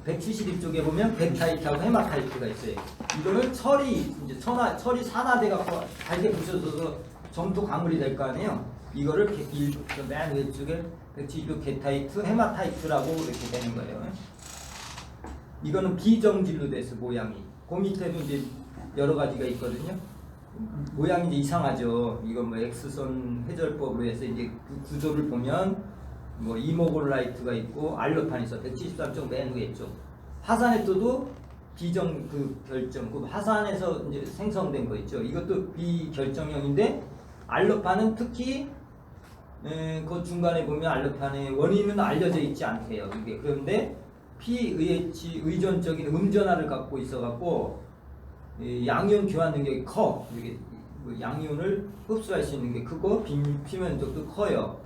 172쪽에 보면 베타이트하고 헤마타이트가 있어요. 이거는 철이 이제 철이 산화돼 갖고 달게 부셔져서 점토 광물이 될 거 아니에요. 이거를 맨 왼쪽에 172쪽 게타이트, 헤마타이트라고 이렇게 되는 거예요. 이거는 비정질로 돼서 모양이. 그 밑에도 이제 여러 가지가 있거든요. 모양이 이제 이상하죠. 이거 뭐 X선 회절법으로 해서 이제 그 구조를 보면 뭐 이모골라이트가 있고 알로판이 있어. 173쪽 맨 위에 쪽. 화산에서도 비정 그 결정 그 화산에서 이제 생성된 거 있죠. 이것도 비결정형인데 알로판은 특히 그 중간에 보면 알로판의 원인은 알려져 있지 않대요. 이게 그런데 pH 의존적인 음전하를 갖고 있어갖고 이 양이온 교환 능력이 커. 이게 뭐 양이온을 흡수할 수 있는 게 크고 비면적도 커요.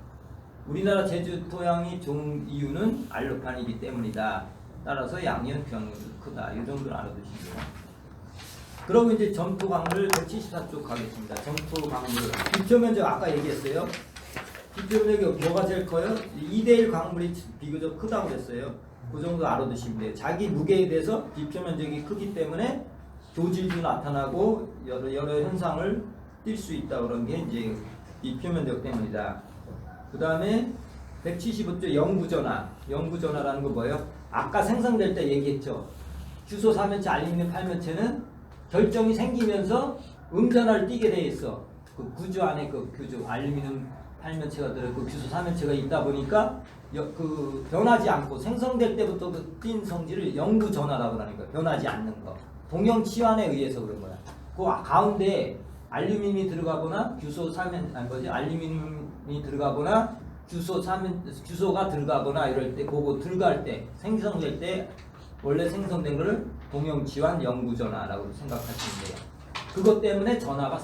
우리나라 제주 토양이 좋은 이유는 알로판이기 때문이다. 따라서 양이온 교환력이 크다. 이 정도는 알아두시고요. 그러면 이제 점토 광물 174쪽 가겠습니다. 점토 광물 비표면적 아까 얘기했어요. 비표면적이 뭐가 제일 커요? 2대1 광물이 비교적 크다고 그랬어요. 그 정도 알아두시면 돼요. 자기 무게에 대해서 비표면적이 크기 때문에 교질도 나타나고 여러 현상을 띌 수 있다 그런 게 이제 비표면적 때문이다. 그 다음에 175조 영구전화. 영구전화라는 거 뭐예요? 아까 생성될 때 얘기했죠. 규소 4면체, 알루미늄 8면체는 결정이 생기면서 음전화를 띠게 돼 있어. 그 구조 안에 그 규조 알루미늄 8면체가 들어있고 규소 4면체가 있다 보니까 그 변하지 않고 생성될 때부터 그 띈 성질을 영구전화라고 하는 거야. 변하지 않는 거. 동형치환에 의해서 그런 거야. 그 가운데 알루미늄이 들어가거나 규소 4면 아니 뭐지 알루미늄이 들어가거나 규소가 들어가거나 이럴 때 그거 들어갈 때 생성될 때 원래 생성된 거를 동형지환 영구전화라고 생각하시면 돼요. 그것 때문에 전화가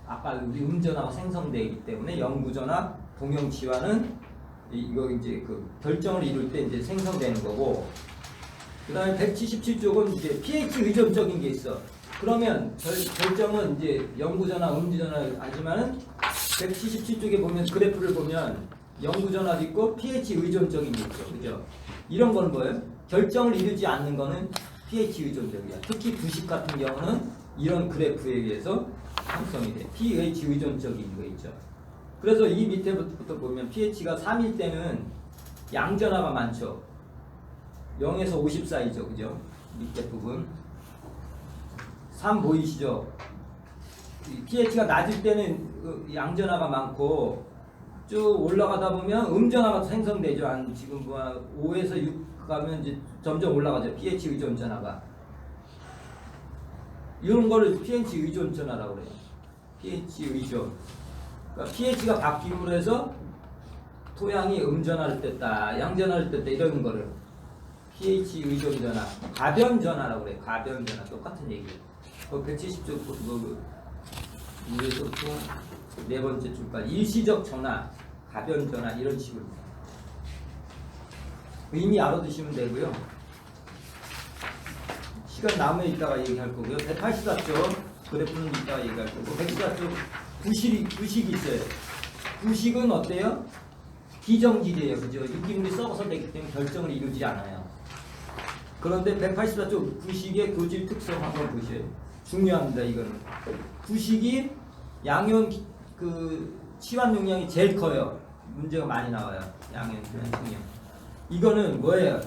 아까 우리 음전화가 생성되기 때문에 영구전화, 동형지환은 이거 이제 그 결정을 이룰 때 이제 생성되는 거고. 그다음에 177쪽은 이제 pH 의존적인 게 있어. 그러면 결정은 이제 영구전화, 음전화 하지만은 177쪽에 보면 그래프를 보면 영구전화도 있고 pH 의존적인 게 있죠. 그죠? 이런 거는 뭐예요? 결정을 이루지 않는 거는 pH 의존적이야. 특히 부식 같은 경우는 이런 그래프에 의해서 형성이 돼. pH 의존적인 거 있죠. 그래서 이 밑에부터 보면 pH가 3일 때는 양전화가 많죠. 0에서 50 사이죠. 그죠? 밑에 부분 3 보이시죠? pH가 낮을 때는 양전화가 많고 쭉 올라가다 보면 음전화가 생성되죠. 한 지금 뭐 5에서 6 가면 이제 점점 올라가죠. pH 의존 전화가. 이런 거를 pH 의존 전화라고 그래요. pH 의존. 그러니까 pH가 바뀜으로 해서 토양이 음전화를 뺐다, 양전화를 뺐다 이런 거를 pH 의존 전화, 가변 전화라고 그래요. 가변 전화 똑같은 얘기예요. 170쪽 위에서부터 네 번째 줄까지 일시적 전화, 가변 전화 이런 식으로 의미 알아두시면 되고요. 시간 남으면 이따가 얘기할 거고요. 184쪽 그래프는 이따가 얘기할 거고 184쪽 부식이 있어요. 부식은 어때요? 비정지제예요. 그죠? 유기물이 썩어서 되기 때문에 결정을 이루지 않아요. 그런데 184쪽 부식의 교질 특성 한번 보세요. 중요합니다. 이거는 부식이 양이온 그 치환 용량이 제일 커요. 문제가 많이 나와요. 양이온 치환 용량. 이거는 뭐예요?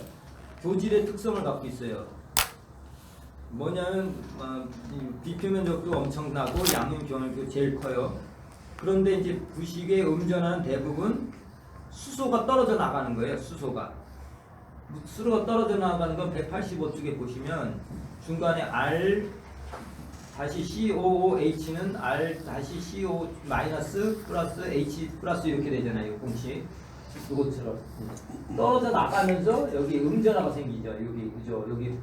교질의 특성을 갖고 있어요. 뭐냐면 비표면적도 엄청나고 양이온 교환력도 제일 커요. 그런데 이제 부식의 음전화는 대부분 수소가 떨어져 나가는 거예요. 수소가 떨어져 나가는 건 185쪽에 보시면 중간에 R 다시 COOH는 R 다시 CO 마이너스 플러스 H 플러스 이렇게 되잖아요. 공식 이것처럼 떨어져 나가면서 여기 음전화가 생기죠. 여기 그죠? 여기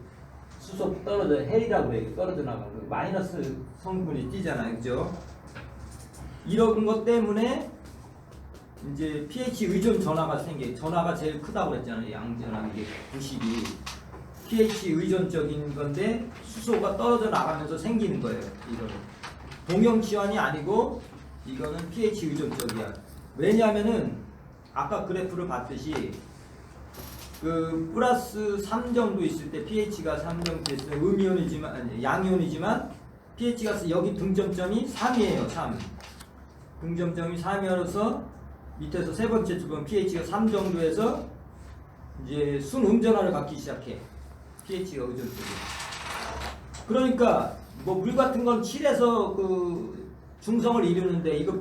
수소 떨어져 헬이라고 그래요. 떨어져 나가는 거 마이너스 성분이 띄잖아요. 그죠? 이런 것 때문에 이제 pH 의존 전화가 전화가 제일 크다고 그랬잖아요. 양전화 이게 부식이 pH 의존적인 건데 수소가 떨어져 나가면서 생기는 거예요. 이거는 동형치환이 아니고 이거는 pH 의존적이야. 왜냐하면은 아까 그래프를 봤듯이 그 플러스 3 정도 있을 때 pH가 3 정도 됐으면 음이온이지만 아니 양이온이지만 pH가 여기 등점점이 3이에요. 3 등점점이 3이어서 밑에서 세 번째 주 보면 pH가 3 정도에서 이제 순음전화를 갖기 시작해. pH가 의존적이야. 그러니까 뭐 물 같은 건 7에서 그 중성을 이루는데 이거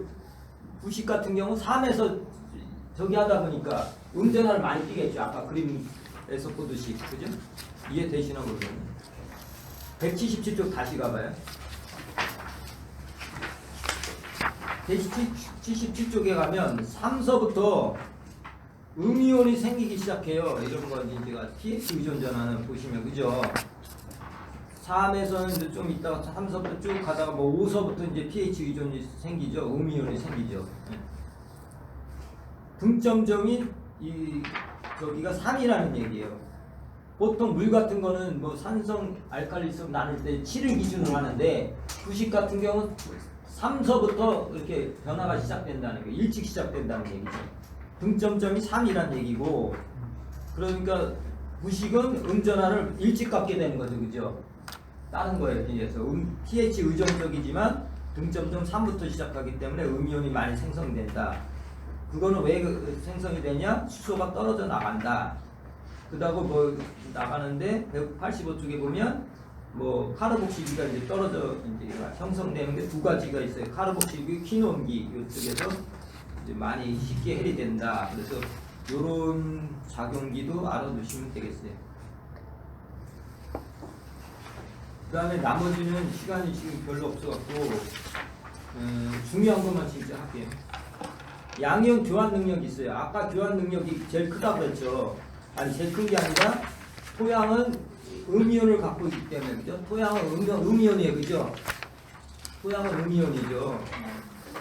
부식 같은 경우 3에서 저기 하다 보니까 음전화를 많이 띄겠죠. 아까 그림에서 보듯이. 그죠? 이해되시나 모르겠네. 177쪽 다시 가봐요. 177쪽에 가면 3서부터 음이온이 생기기 시작해요. 이런 거 이제 pH 의존 전환을 보시면 그죠? 3에서는 이제 좀 이따가 3서부터 쭉 가다가 뭐 5서부터 이제 pH 의존이 생기죠. 음이온이 생기죠. 등점점이 이 저기가 3이라는 얘기예요. 보통 물 같은 거는 뭐 산성, 알칼리성 나눌 때 7을 기준으로 하는데 부식 같은 경우는 3서부터 이렇게 변화가 시작된다는 거, 일찍 시작된다는 얘기죠. 등점점이 3이란 얘기고, 그러니까 부식은 음전환을 일찍 갖게 되는 거죠, 그죠? 다른 거에 비해서 pH 의존적이지만 등점점 3부터 시작하기 때문에 음이온이 많이 생성된다. 그거는 왜 생성이 되냐? 수소가 떨어져 나간다. 그다고 뭐 나가는데 185쪽에 보면 뭐 카르복실비가 이제 떨어져 이제 형성되는 게 두 가지가 있어요. 카르복실비, 퀴논기 이쪽에서 이제 많이 쉽게 해리된다. 그래서 이런 작용기도 알아두시면 되겠어요. 그다음에 나머지는 시간이 지금 별로 없어갖고 중요한 것만 진짜 할게요. 양이온 교환 능력이 있어요. 아까 교환 능력이 제일 크다고 그랬죠. 아니 제일 큰 게 아니라 토양은 음이온을 갖고 있기 때문에 그죠? 토양은 음이온이에요, 그죠? 토양은 음이온이죠.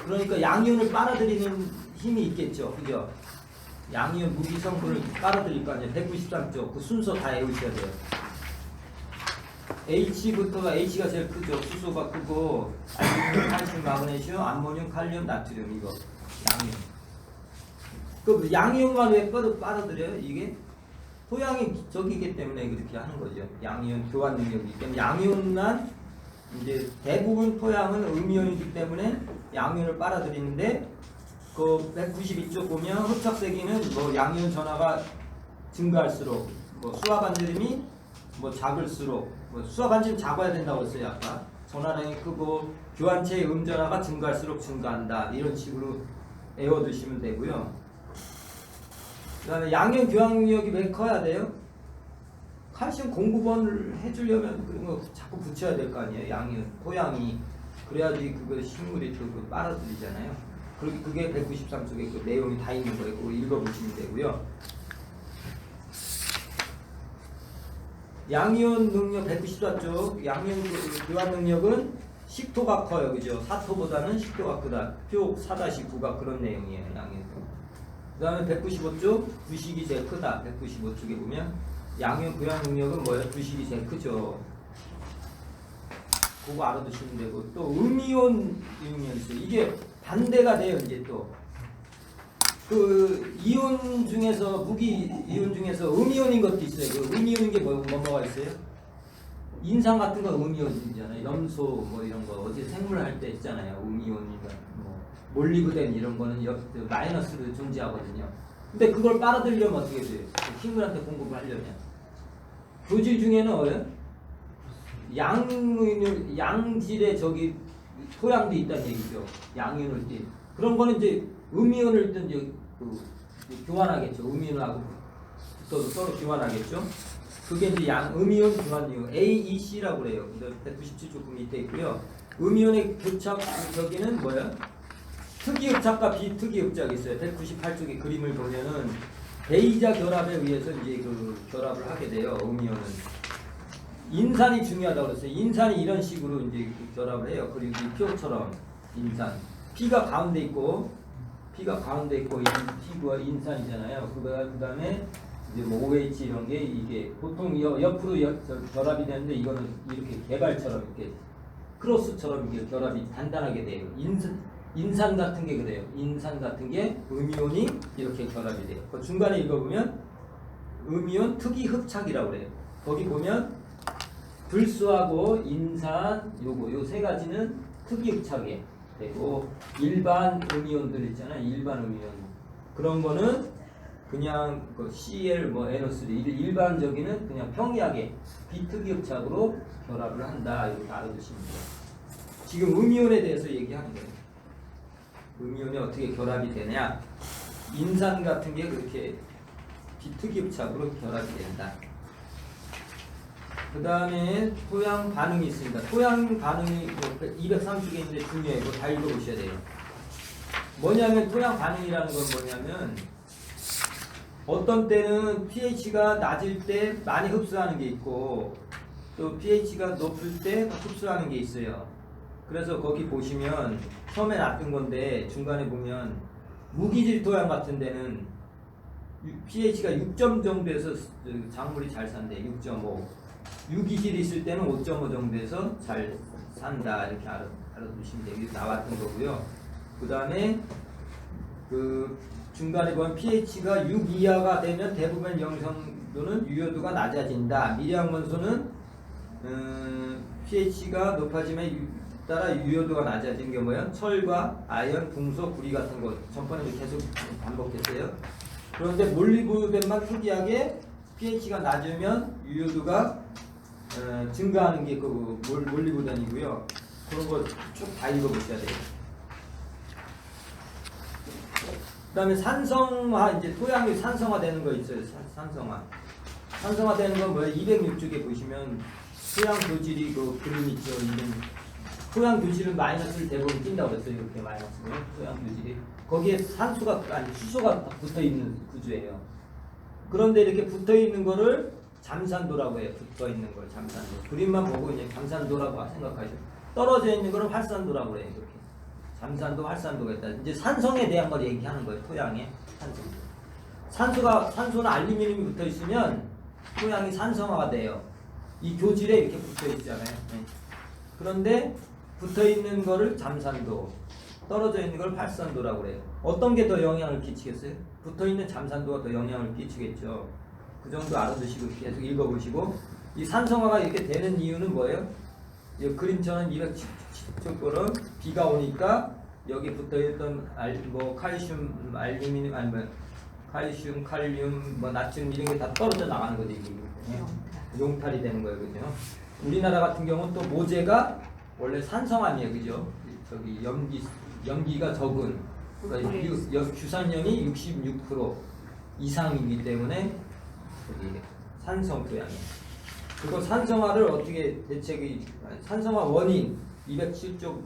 그러니까 양이온을 빨아들이는 힘이 있겠죠, 그죠? 양이온 무기 성분을 빨아들일 거 아니에요. 193쪽 그 순서 다 외우셔야 돼요. H부터가 H가 제일 크죠. 수소가 크고 알루미늄, 칼슘, 마그네슘, 암모늄, 칼륨, 나트륨 이거 양이온. 그 양이온만 왜 빨아들여요? 이게 토양이 저기기 때문에 그렇게 하는 거죠. 양이온 교환 능력이기 때문에 양이온만 이제 대부분 토양은 음이온이기 때문에 양이온을 빨아들이는데 그 192쪽 보면 흡착세기는 뭐 양이온 전하가 증가할수록 뭐 수화 반지름이 뭐 작을수록 뭐 수화 반지름 작아야 된다고 했어요. 아까 전하량이 크고 교환체의 음전하가 증가할수록 증가한다. 이런 식으로 외워두시면 되고요. 그 다음에 양이온 교환 능력이 왜 커야 돼요? 칼슘 공급원을 해주려면 그런 거 자꾸 붙여야 될 거 아니에요. 양이온, 토양이. 그래야지 그거 식물이 또 빨아들이잖아요. 그게 193쪽에 그 내용이 다 있는 거예요. 그거 읽어보시면 되고요. 양이온 능력 194쪽 양이온 교환 능력은 식토가 커요. 그죠? 사토보다는 식토가 크다. 표 4-9가 그런 내용이에요. 양이온. 그 다음에 195쪽 부식이 제일 크다. 195쪽에 보면 양이온 교환 능력은 뭐예요? 부식이 제일 크죠. 그거 알아두시면 되고 또 음이온 이온이 있어요. 이게 반대가 돼요. 이제 또 그 이온 중에서 무기 이온 중에서 음이온인 것도 있어요. 그 음이온인 게 뭐가 있어요? 인산 같은 거 음이온이잖아요. 염소 뭐 이런 거 어제 생물 할 때 있잖아요. 음이온이가 뭐 몰리브덴 이런 거는 마이너스로 존재하거든요. 근데 그걸 빨아들이려면 어떻게 돼요? 식물한테 공급을 하려면 교질 중에는 뭐예요? 양질의 저기 토양도 있다는 얘기죠. 양이온을 띈 그런 거는 이제 음이온을 뜬 이제 교환하겠죠. 음이온하고 붙어도 서로 교환하겠죠. 그게 이제 음이온 교환이요. AEC라고 그래요. 197쪽 밑에 있고요. 음이온의 교착 저기는 뭐야? 특이흡착과 비특이흡착이 있어요. 198쪽의 그림을 보면은 베이자 결합에 의해서 이제 그 결합을 하게 돼요. 음이온은 인산이 중요하다고 그랬어요. 인산이 이런 식으로 이제 결합을 해요. 그리고 이 표처럼 인산. P가 가운데 있고 P가 가운데 있고 P가 인산이잖아요. 그 다음에 이제 뭐 OH 이런 게 이게 보통 옆으로 결합이 되는데 이거는 이렇게 개발처럼 이렇게 크로스처럼 이렇게 결합이 단단하게 돼요. 인산 같은 게 그래요. 인산 같은 게 음이온이 이렇게 결합이 돼요. 그 중간에 읽어보면 음이온 특이흡착이라고 그래요. 거기 보면 불수하고 인산 요 세 가지는 특이흡착이에요. 되고 일반 음이온들 있잖아요. 일반 음이온 그런 거는 그냥 그 Cl 뭐 NO3 일반적인은 그냥 평이하게 비특이흡착으로 결합을 한다. 이렇게 알아두시면 돼요. 지금 음이온에 대해서 얘기하는 거예요. 음이온이 어떻게 결합이 되냐? 인산 같은 게 그렇게 비특이흡착으로 결합이 된다. 그 다음에 토양 반응이 있습니다. 토양 반응이 203쪽에 있는데 중요해요. 이거 다 읽어보셔야 돼요. 뭐냐면 토양 반응이라는 건 뭐냐면 어떤 때는 pH가 낮을 때 많이 흡수하는 게 있고 또 pH가 높을 때 흡수하는 게 있어요. 그래서 거기 보시면 처음에 놔둔 건데 중간에 보면 무기질 토양 같은 데는 pH가 6점 정도에서 작물이 잘 산대. 6.5. 유기질이 있을 때는 5.5 정도에서 잘 산다. 이렇게 알아두시면 돼요. 이게 나왔던 거고요. 그 다음에 그 중간에 보면 pH가 6 이하가 되면 대부분 영성도는 유효도가 낮아진다. 미리암원소는 pH가 높아지면 따라 유효도가 낮아지는 게 뭐예요? 철과 아연, 금속, 구리 같은 거 전번에 계속 반복했어요. 그런데 몰리브덴만 특이하게 pH가 낮으면 유효도가 증가하는 게 그 몰리브덴이고요. 그런 거 쭉 다 읽어보셔야 돼요. 그 다음에 산성화, 이제 토양이 산성화되는 거 있어요. 산성화. 산성화되는 건 뭐예요? 206쪽에 보시면 토양 교질이 그 그림 있죠. 토양 교질은 마이너스를 대부분 띈다고 그랬어요. 이렇게 마이너스로. 토양 교질이. 거기에 산수가, 아니, 수소가 붙어 있는 구조예요. 그런데 이렇게 붙어 있는 거를 잠산도라고 해요. 붙어 있는 걸 잠산도. 그림만 보고 이제 잠산도라고 생각하죠. 떨어져 있는 거를 활산도라고 해요. 이렇게. 잠산도, 활산도가 있다. 이제 산성에 대한 걸 얘기하는 거예요. 토양에. 산소는 알루미늄이 붙어 있으면 토양이 산성화가 돼요. 이 교질에 이렇게 붙어 있잖아요. 네. 그런데 붙어 있는 거를 잠산도, 떨어져 있는 걸 활산도라고 그래요. 어떤 게 더 영향을 끼치겠어요? 붙어 있는 잠산도가 더 영향을 끼치겠죠. 그 정도 알아두시고 계속 읽어보시고, 이 산성화가 이렇게 되는 이유는 뭐예요? 이 그림처럼 210쪽 거는 비가 오니까 여기 붙어 있던 칼슘, 알루미늄, 아니 칼슘, 칼륨, 나트륨 이런 게 다 떨어져 나가는 거죠. 이게 용탈이 되는 거예요, 그죠? 우리나라 같은 경우는 또 모재가 원래 산성암이에요, 그죠? 저기 염기가 적은, 그러니까 규산염이 66% 이상이기 때문에 저기 산성 토양이에요. 그거 산성화를 어떻게 산성화 원인 207쪽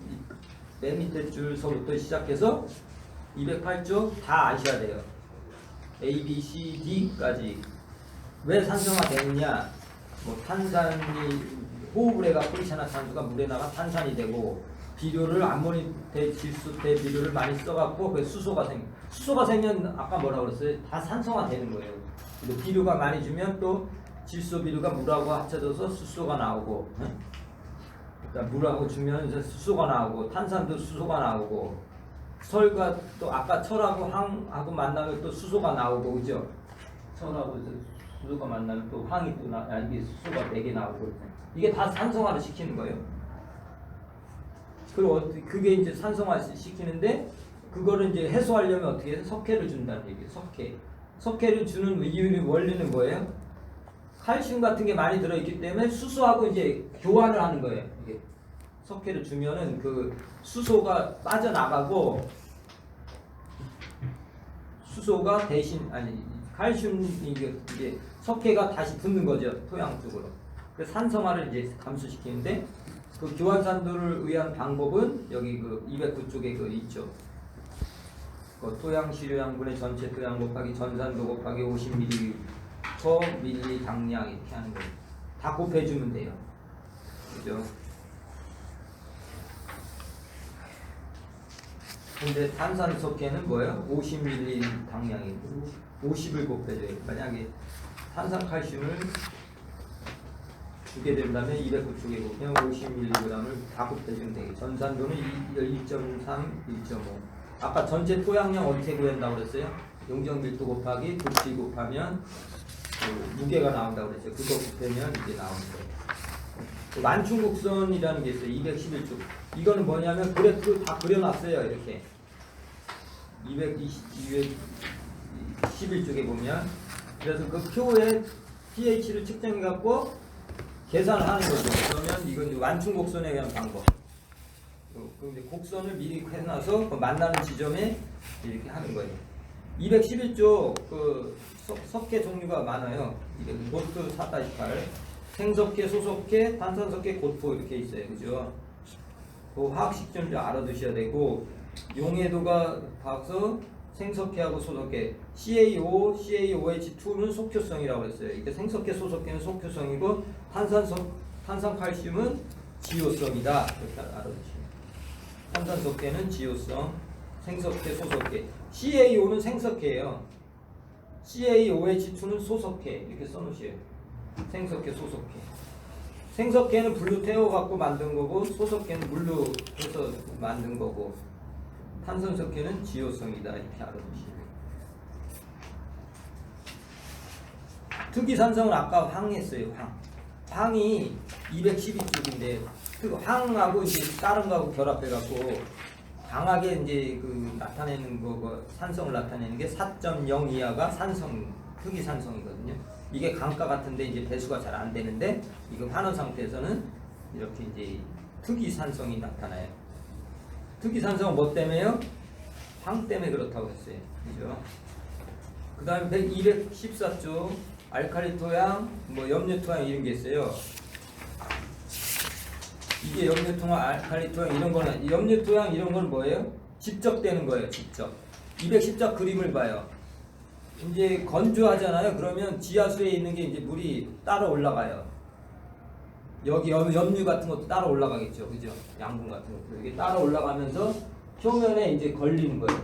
맨 밑에 줄서부터 시작해서 208쪽 다 아셔야 돼요. A, B, C, D까지. 왜 산성화 되느냐? 탄산이 호흡을 해갖고 이산화탄소가 물에 나가 탄산이 되고, 비료를 암모니테, 질소테 비료를 많이 써갖고 그 수소가 생면 아까 뭐라고 그랬어요? 다 산성화 되는 거예요. 비료가 많이 주면 또 질소 비료가 물하고 합쳐져서 수소가 나오고, 그러니까 물하고 주면 이제 수소가 나오고, 탄산도 수소가 나오고, 설과 또 아까 철하고 황하고 만나면 또 수소가 나오고, 그죠? 철하고 수소가 만나면 또 황이 또 이게 수소가 4개 나오고, 이게 다 산성화를 시키는 거예요. 그리고 그게 이제 산성화 시키는데, 그거를 이제 해소하려면 어떻게 해서 석회를 준다는 얘기예요. 석회를 주는 이유는 원리는 뭐예요? 칼슘 같은 게 많이 들어있기 때문에 수소하고 이제 교환을 하는 거예요. 이게 석회를 주면은 그 수소가 빠져나가고, 수소가 대신, 아니, 칼슘 이게 석회가 다시 붙는 거죠. 토양 쪽으로. 그래서 산성화를 이제 감소시키는데, 그 교환산도를 위한 방법은 여기 그 209쪽에 그 있죠. 그 토양 시료양분의 전체 토양 곱하기 전산도 곱하기 50ml 밀리 당량 이렇게 하는 거예요. 다 곱해주면 돼요. 그죠? 근데 탄산석회는 뭐예요? 50ml 당량이고 50을 곱해줘요. 만약에 탄산칼슘을 주게 된다면 209쪽에 보면 50mg을 다 곱해주면 되겠죠. 전산도는 1.3, 1.5. 아까 전체 토양량 어떻게 구한다고 그랬어요? 용적 밀도 곱하기 부피 곱하면 그 무게가 나온다고 그랬어요. 그거 곱하면 이제 나오는 거예요. 그 만충곡선이라는 게 있어요. 211쪽. 이거는 뭐냐면 그래프 다 그려놨어요. 이렇게 211쪽에 보면. 그래서 그 표에 pH를 측정해 갖고 계산을 하는 거죠. 그러면 이건 완충곡선에 대한 방법. 근데 곡선을 미리 해놔서 그 만나는 지점에 이렇게 하는 거예요. 211쪽 그 석회 종류가 많아요. 이게 고트 4-8, 생석회, 소석회, 탄산석회, 고토 이렇게 있어요. 그죠? 그 화학식 좀 알아두셔야 되고, 용해도가 봐서 생석회하고 소석회. CaO, CaOH2는 속효성이라고 했어요. 이게 생석회, 소석회는 속효성이고 탄산칼슘은 지효성이다. 이렇게 알아두시면. 탄산석회는 지효성, 생석회, 소석회. CaO는 생석회예요. CaOH2는 소석회. 이렇게 써놓으세요. 생석회, 소석회. 생석회는 불로 태워갖고 만든 거고 소석회는 물로 해서 만든 거고 탄산석회는 지효성이다. 이렇게 알아두시면. 특이산성은 아까 황했어요. 황이 212쪽인데 그 황하고 이제 다른 거하고 결합해갖고 강하게 이제 그 나타내는 거 산성을 나타내는 게 4.0 이하가 특이산성이거든요. 이게 강가 같은데 이제 배수가 잘 안 되는데 이거 환원 상태에서는 이렇게 이제 특이산성이 나타나요. 특이산성은 뭐 때문에요? 황 때문에 그렇다고 했어요. 그죠? 그 다음에 214쪽 알칼리 토양, 뭐 염류 토양 이런 게 있어요. 이게 염류 토양, 알칼리 토양 이런 거는 염류 토양 이런 건 뭐예요? 집적되는 거예요. 직접. 210자 그림을 봐요. 이제 건조하잖아요. 그러면 지하수에 있는 게 이제 물이 따로 올라가요. 여기 염류 같은 것도 따로 올라가겠죠. 그죠? 양분 같은 것도 이게 따로 올라가면서 표면에 이제 걸리는 거예요.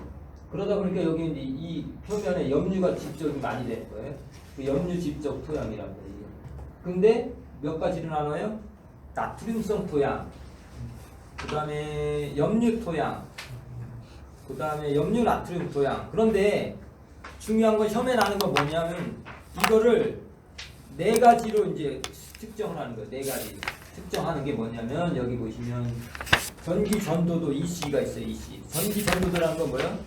그러다 보니까 여기 이제 이 표면에 염류가 집적이 많이 되는 거예요. 그 염류 집적 토양이라고 해요. 근데 몇 가지로 나눠요? 나트륨성 토양, 그 다음에 염류 토양, 그 다음에 염류 나트륨 토양. 그런데 중요한 건 혐에 나는 건 뭐냐면 이거를 네 가지로 이제 특정을 하는 거예요. 네 가지 특정하는 게 뭐냐면 여기 보시면 전기 전도도 EC가 있어요. EC. 전기 전도도라는 건 뭐예요?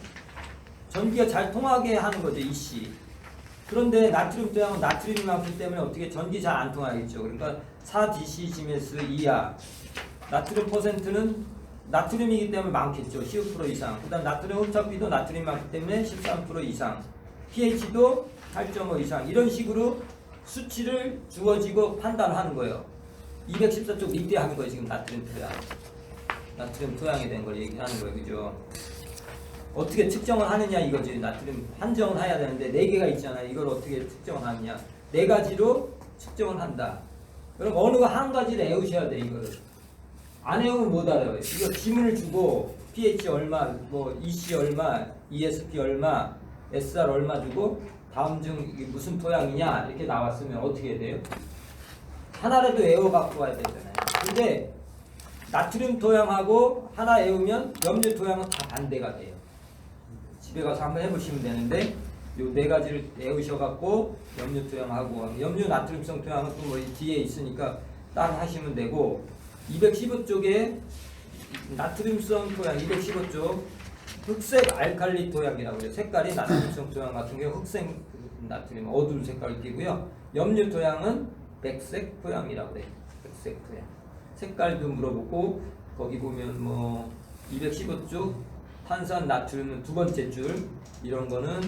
전기가 잘 통하게 하는 거죠. EC. 그런데 나트륨 토양은 나트륨이 많기 때문에 어떻게 전기 잘 안 통하겠죠. 그러니까 4dcgms 이하. 나트륨 퍼센트는 나트륨이기 때문에 많겠죠. 15% 이상. 그 다음 나트륨 흡착비도 나트륨이 많기 때문에 13% 이상. pH도 8.5 이상. 이런 식으로 수치를 주어지고 판단하는 거예요. 214쪽 밑에 하는 거예요. 지금 나트륨 토양. 나트륨 토양에 대한 걸 얘기하는 거예요. 그죠? 어떻게 측정을 하느냐 이거지. 나트륨 한정을 해야 되는데 4개가 있잖아요. 이걸 어떻게 측정을 하느냐. 4가지로 측정을 한다. 그럼 어느 거 한 가지를 외우셔야 돼. 이거를. 안 외우면 못 알아요. 이거 지문을 주고 pH 얼마, 뭐 EC 얼마, ESP 얼마, SR 얼마 주고 다음 중 이게 무슨 토양이냐 이렇게 나왔으면 어떻게 해야 돼요? 하나라도 외워 갖고 와야 되잖아요. 근데 나트륨 토양하고 하나 외우면 염류 토양은 다 반대가 돼요. 집에 가서 한번 해보시면 되는데 요 4가지를 외우셔갖고 염류 토양하고 염류 나트륨성 토양은 또 뭐 뒤에 있으니까 딱 하시면 되고 215쪽에 나트륨성 토양 215쪽 흑색 알칼리 토양이라고 해요. 색깔이 나트륨성 토양 같은 경우 흑색 나트륨 어두운 색깔을 띠고요. 염류 토양은 백색 토양이라고 해요. 백색 토양. 색깔도 물어보고 거기 보면 뭐 215쪽 탄산 나트륨은 두 번째 줄 이런 거는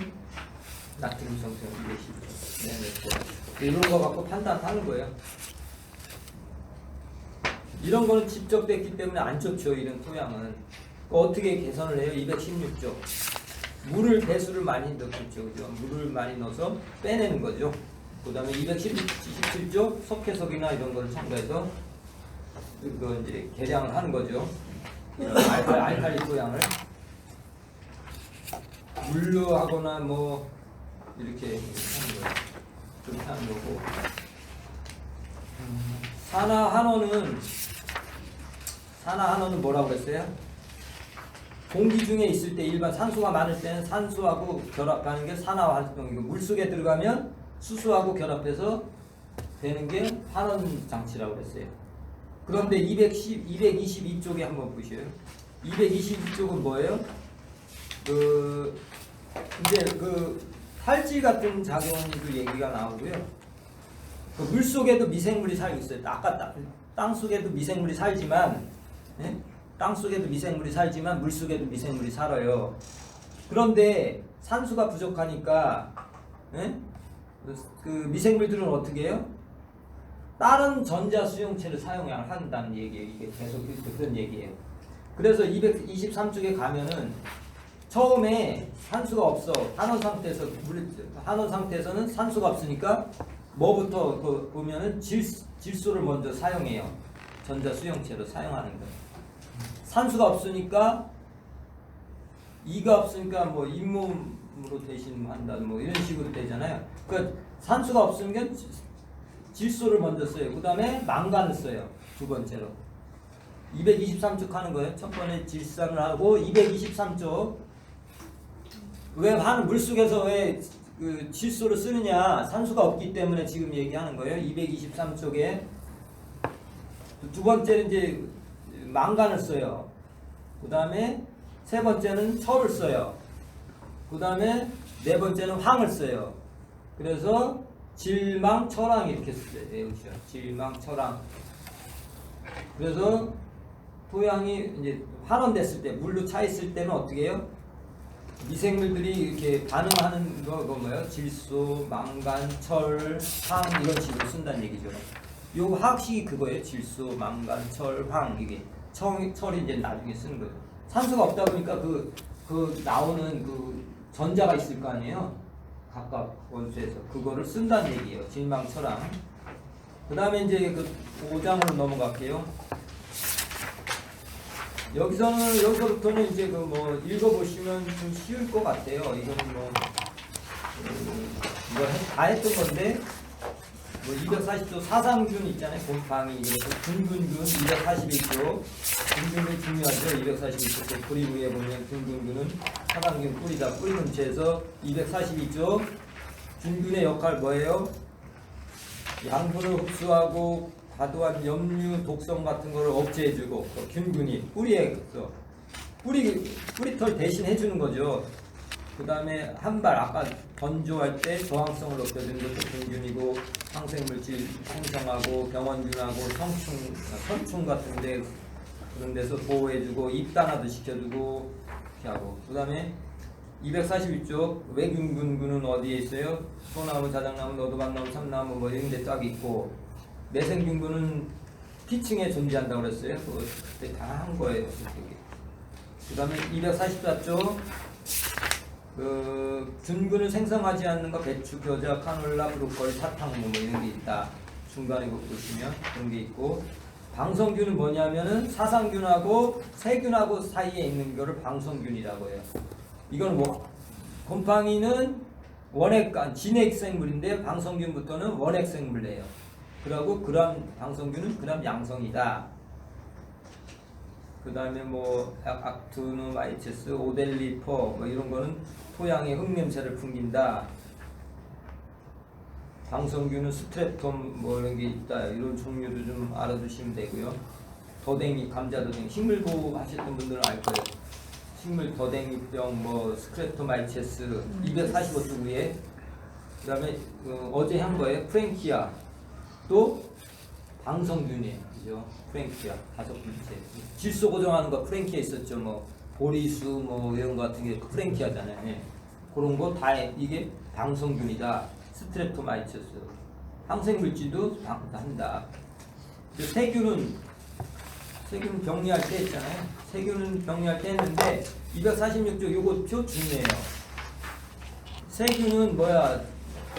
나트륨성 토양 215쪽. 이런 거 갖고 판단하는 거예요. 이런 거는 집적됐기 때문에 안 좋죠. 이런 토양은. 어떻게 개선을 해요? 216쪽. 물을 배수를 많이 넣겠죠. 그죠? 물을 많이 넣어서 빼내는 거죠. 그 다음에 217쪽 석회석이나 이런 거를 첨가해서 그거 이제 계량을 하는 거죠. 이런 알칼리 토양을 물로 하거나 뭐 이렇게 하는 거예요. 그렇게 하는 거고. 산화한원은 뭐라고 했어요? 공기 중에 있을 때 일반 산소가 많을 때는 산소하고 결합하는 게 산화 활동이고 물속에 들어가면 수소하고 결합해서 되는 게 환원 장치라고 했어요. 그런데 222쪽에 한번 보셔요. 222쪽은 뭐예요? 이제 탈지 같은 작용도 얘기가 나오고요. 그 물속에도 미생물이 살고 있어요. 아까 땅 속에도 미생물이 살지만, 예? 땅 속에도 미생물이 살지만 물 속에도 미생물이 살아요. 그런데 산소가 부족하니까, 예? 그 미생물들은 어떻게 해요? 다른 전자 수용체를 사용을 한다는 얘기예요. 이게 계속 그런 얘기예요. 그래서 223쪽에 가면은 처음에 산수가 없어. 한원 상태에서는 산수가 없으니까 뭐부터 보면은 질소를 먼저 사용해요. 전자 수용체로 사용하는 거예요. 산수가 없으니까 이가 없으니까 뭐 잇몸으로 대신한다 뭐 이런 식으로 되잖아요. 그러니까 산수가 없으니까 질소를 먼저 써요. 그 다음에 망간을 써요. 두 번째로 223쪽 하는 거예요. 첫 번째 질산을 하고 223쪽. 왜 물속에서 왜 그 질소를 쓰느냐? 산수가 없기 때문에 지금 얘기하는 거예요. 223쪽에 두 번째는 이제 망간을 써요. 그 다음에 세 번째는 철을 써요. 그 다음에 네 번째는 황을 써요. 그래서 질망철황 이렇게 써요. 질망철황. 그래서 토양이 이제 환원됐을 때, 물로 차 있을 때는 어떻게 해요? 미생물들이 이렇게 반응하는 거 뭐예요? 질소, 망간, 철, 황 이런 식으로 쓴다는 얘기죠. 요 화학식이 그거예요. 질소, 망간, 철, 황 이게 철이 이제 나중에 쓰는 거예요. 산소가 없다 보니까 그 나오는 그 전자가 있을 거 아니에요. 각각 원소에서 그거를 쓴다는 얘기예요. 질망철황. 그 다음에 이제 그 5장으로 넘어갈게요. 여기서부터는 이제 그 뭐 읽어보시면 좀 쉬울 것 같아요. 이거는 뭐 이거 다 했던 건데 뭐 240조 사상균 있잖아요. 곰팡이 균균균 241조 균균균 중요하죠. 241조 뿌리 위에 보면 균균균은 사상균 뿌리다. 뿌리 근처에서 242조 균균의 역할 뭐예요? 양분을 흡수하고 과도한 염류, 독성 같은 거를 억제해주고 균균이 뿌리에 뿌리털 대신 해주는 거죠. 그 다음에 한발 아까 건조할 때 저항성을 높여주는 것도 균균이고 항생물질 생성하고 병원균하고 선충 같은데 그런 데서 보호해주고 입단화도 시켜주고 이렇게 하고 그 다음에 241쪽 외균균은 어디에 있어요? 소나무, 자작나무, 너도박나무, 삼나무 뭐 이런 데 딱 있고 내생균군은 피층에 존재한다고 그랬어요. 그때 다 한 거예요. 그 다음에 244쪽 균군을 생성하지 않는 거 배추, 겨자, 카놀라, 브로콜리, 사탕 뭐 이런 게 있다. 중간에 보시면 그런 게 있고 방성균은 뭐냐면은 사상균하고 세균하고 사이에 있는 거를 방성균이라고 해요. 이건 뭐 곰팡이는 진핵 생물인데 방성균부터는 원핵 생물이에요. 그리고 방성균은 그람 양성이다. 그 다음에 뭐 악티노마이체스, 오델리퍼 뭐 이런 거는 토양의 흙냄새를 풍긴다. 방성균은 스트랩톰 뭐 이런 게 있다. 이런 종류도 좀 알아두시면 되고요. 더댕이, 감자더댕이, 식물 보호 하셨던 분들은 알 거예요. 식물 더댕이병, 뭐 스크랩토마이체스 245쪽 위에. 그 다음에 어제 한 거예요. 프랭키아. 또 방성균이에요. 그죠? 프랭키아 다섯 번째. 질소 고정하는 거 프랭키아 있었죠. 뭐 보리수 뭐 이런 거 같은 게 프랭키아잖아요. 예. 그런 거 다 이게 방성균이다. 스트랩토마이체스. 항생물질도 한다. 세균은 병리할 때 있잖아요. 세균은 병리할 때 했는데 246조 요거 표 중요해요. 세균은 뭐야?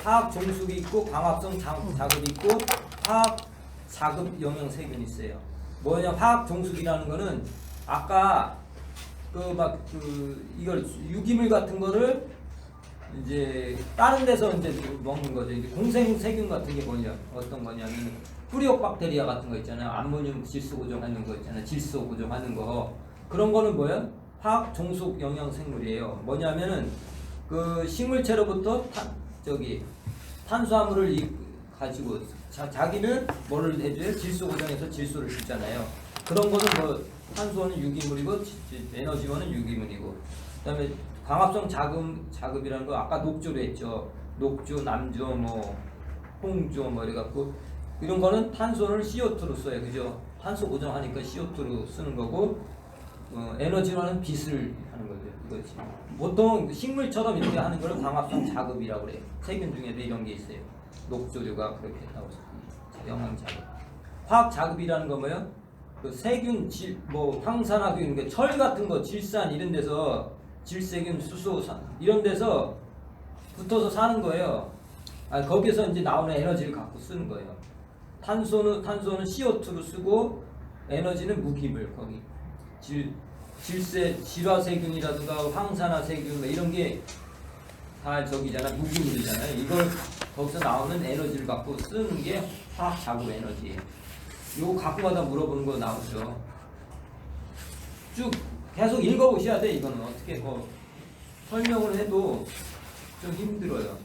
화학 종속이 있고 광합성 자급이 있고 화학 자급 영양 세균이 있어요. 뭐냐? 화학 종속이라는 거는 아까 이걸 유기물 같은 거를 이제 다른 데서 이제 먹는 거죠. 이제 공생 세균 같은 게 뭐냐? 어떤 거냐면 뿌리옥 박테리아 같은 거 있잖아요. 암모늄 질소 고정하는 거 있잖아요. 질소 고정하는 거. 그런 거는 뭐야? 화학 종속 영양 생물이에요. 뭐냐면은 그 식물체로부터 탄수화물을 가지고 자기는 뭐를 해줘요? 질소 고정해서 질소를 주잖아요. 그런 거는 뭐 탄수화는 유기물이고 에너지원은 유기물이고 그다음에 광합성 자급이라는 거 아까 녹조로 했죠. 녹조, 남조, 뭐 홍조 뭐 이래갖고 이런 거는 탄소를 CO2로 써요. 그죠? 탄소 고정하니까 CO2로 쓰는 거고 에너지원은 빛을 하는 거죠. 이거지. 보통 식물처럼 이렇게 하는 걸 광합성 자급이라고 그래요. 세균 중에도 이런 게 있어요. 녹조류가 그렇게 했다고 영양 자급. 화학 자급이라는 거 뭐예요? 그 세균, 뭐 황산화균, 철 같은 거, 질산 이런 데서 질세균, 수소산 이런 데서 붙어서 사는 거예요. 거기서 이제 나오는 에너지를 갖고 쓰는 거예요. 탄소는 CO2로 쓰고 에너지는 무기물 거기 질화세균이라든가 황산화세균 뭐 이런 게 다 저기잖아 무기물이잖아요. 이걸 거기서 나오는 에너지를 갖고 쓰는 게 화학 자급 에너지예요. 이거 가끔마다 물어보는 거 나오죠. 쭉 계속 읽어보셔야 돼. 이거는 어떻게 뭐 설명을 해도 좀 힘들어요.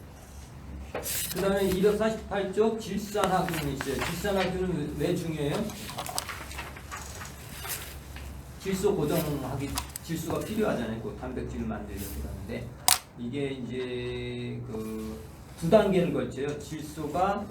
그 다음에 248쪽 질산화균이 있어요. 질산화균은 왜 중요해요? 질소 고정하기, 질소가 필요하잖아요. 그 단백질을 만들려고 하는데 이게 이제 그 두 단계를 걸쳐요. 질소가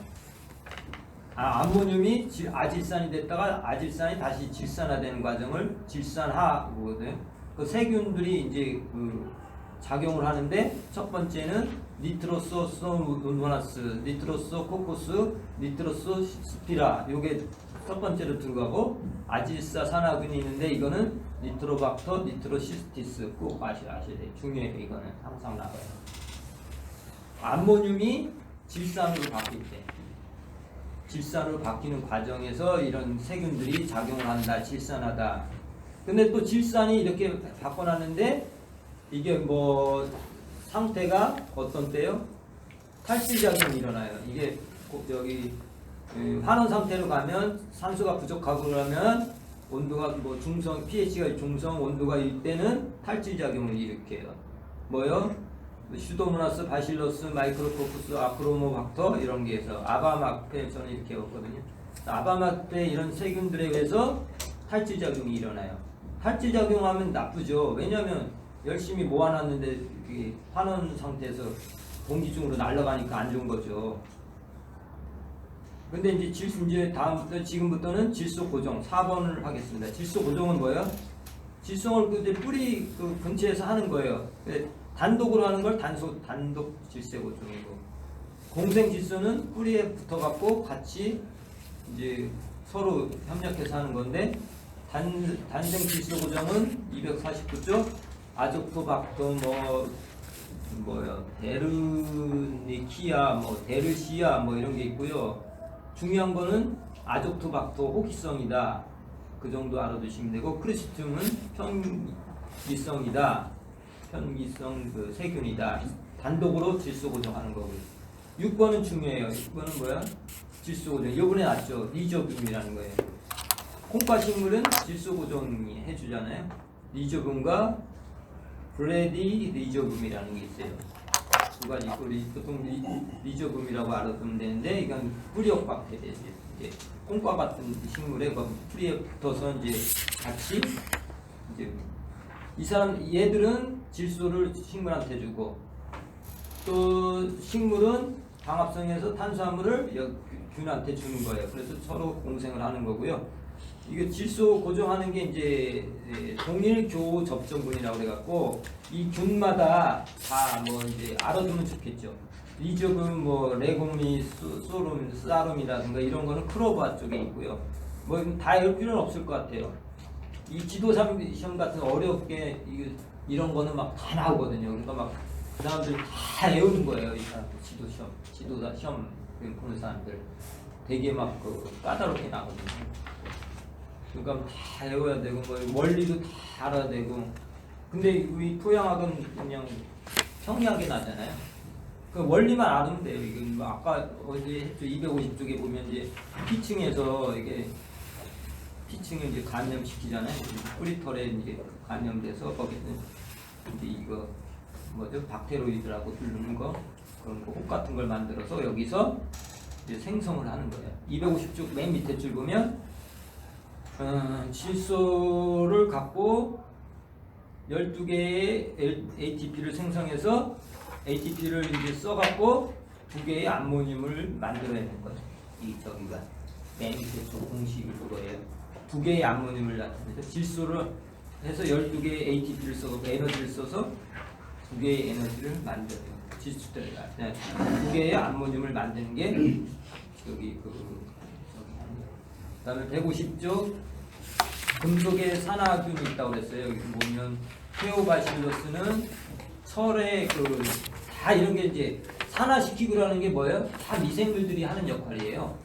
암모늄이 아질산이 됐다가 아질산이 다시 질산화되는 과정을 질산화거든요. 그 세균들이 이제 그 작용을 하는데 첫 번째는 니트로소소노나스, 니트로소코코스, 니트로소스피라 요게 첫 번째로 들어가고 아질산 산화균이 있는데 이거는 니트로박터, 니트로시스티스 꼭 아셔야 돼요. 중요해요. 이거는 항상 나와요. 암모늄이 질산으로 바뀔 때 질산으로 바뀌는 과정에서 이런 세균들이 작용을 한다. 질산하다. 근데 또 질산이 이렇게 바꿔놨는데 이게 뭐 상태가 어떤 때요? 탈질작용이 일어나요. 이게 저기 환원 상태로 가면 산소가 부족하고 그러면 온도가 뭐 중성, pH가 중성, 온도가 이때는 탈질작용을 일으켜요. 뭐요? 슈도모나스, 바실러스, 마이크로코쿠스, 아크로모박터 이런 게 해서 아바마페 저는 이렇게 했거든요. 아바마페 이런 세균들에 의해서 탈질작용이 일어나요. 탈질작용하면 나쁘죠. 왜냐하면 열심히 모아놨는데 환원 상태에서 공기 중으로 날아가니까 안 좋은 거죠. 근데 이제 다음부터 지금부터는 질소 고정 4번을 하겠습니다. 질소 고정은 뭐예요? 질소를 이제 뿌리 그 근처에서 하는 거예요. 단독으로 하는 걸 단독 질소 고정이고, 공생 질소는 뿌리에 붙어갖고 같이 이제 서로 협력해서 하는 건데, 단생 질소 고정은 249쪽 아조토박터 데르니키아 데르시아 이런 게 있고요. 중요한 거는 아조토박터 호기성이다. 그 정도 알아두시면 되고, 크리스튬은 편기성이다. 편기성 그 세균이다. 단독으로 질소 고정하는 거고요. 6번은 중요해요. 6번은 뭐야? 질소 고정. 이번에 나왔죠. 리조뷴이라는 거예요. 콩과 식물은 질소 고정이 해주잖아요. 리조뷴과 브레디 리조뷴이라는 게 있어요. 두 가지 있고, 보통 리조뷴이라고 알아두면 되는데, 이건 뿌리옥 박테리아. 이제 콩과 같은 식물에 뿌리에 붙어서 이제 같이 이제 얘들은 질소를 식물한테 주고, 또 식물은 광합성에서 탄수화물을 균한테 주는 거예요. 그래서 서로 공생을 하는 거고요. 이게 질소 고정하는 게 이제 동일 교 접점군이라고 그래갖고 이 균마다 다 이제 알아두면 좋겠죠. 리조뷴 레고미, 사룸이라든가 이런 거는 크로바 쪽에 있고요. 다 외울 필요는 없을 것 같아요. 이 지도사 시험 같은 어렵게 이런 거는 막 다 나오거든요. 그러니까 막 그 사람들 다 외우는 거예요. 이 사람들 지도사 시험 보는 사람들 되게 막 까다롭게 나거든요. 그러니까 다 외워야 되고 원리도 다 알아야 되고. 근데 우리 토양학은 그냥 평이하게 나잖아요. 그 원리만 알으면 돼요. 이게 아까 어제 했죠. 250쪽에 보면 이제 피층에서 이게 피층을 이제 감염시키잖아요. 뿌리털에 이제 감염돼서 거기는 이제 이거 박테로이드라고 부르는 거 그런 거 혹 같은 걸 만들어서 여기서 이제 생성을 하는 거예요. 250쪽 맨 밑에 줄 보면 질소를 갖고 12개의 ATP를 생성해서 ATP를 이제 써갖고 2개의 암모늄을 만들어내는 거예요. 저기가 맨 밑에 쪽 공식이 그거예요. 2개의 암모늄을 나타내서 질소를 해서 12개의 ATP를 써서 에너지를 써서 2개의 에너지를 만들어요. 질소들 2개의 암모늄을 만드는 게 저기 그다음에 150쪽 금속의 산화균이 있다고 그랬어요. 여기 보면 페오바실러스는 철의 다 이런 게 이제 산화시키고 그러는 게 뭐예요? 다 미생물들이 하는 역할이에요.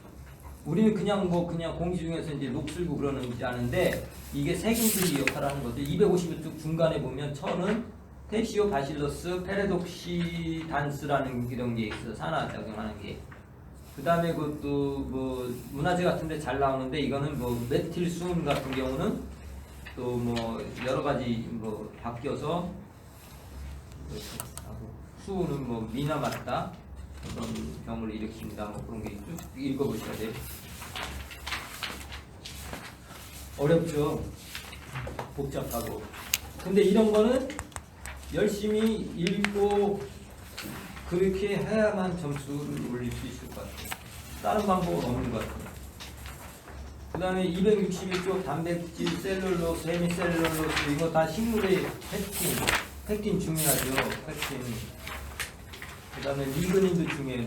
우리는 그냥 공기 중에서 이제 녹슬고 그러는지 아는데 이게 세균들이 역할을 하는 거죠. 251쪽 중간에 보면 철은 테시오 바실러스 페레독시단스라는 이런 게 있어. 산화작용하는 게. 그 다음에 그것도 뭐 문화재 같은데 잘 나오는데 이거는 뭐 메틸수은 같은 경우는 또 뭐 여러 가지 뭐 바뀌어서 수은은 뭐 미나 맞다 그런 병을 일으킨다 뭐 그런 게 쭉 읽어보셔야 돼요. 어렵죠. 복잡하고. 근데 이런 거는 열심히 읽고 그렇게 해야만 점수를 올릴 수 있을 것 같아요. 다른 방법은 없는 것 같아요. 그 다음에 261쪽 단백질, 셀룰로스, 헤미셀룰로스 이거 다 식물의 팩틴 중요하죠. 팩틴. 그 다음에 리그닌도 중요해요.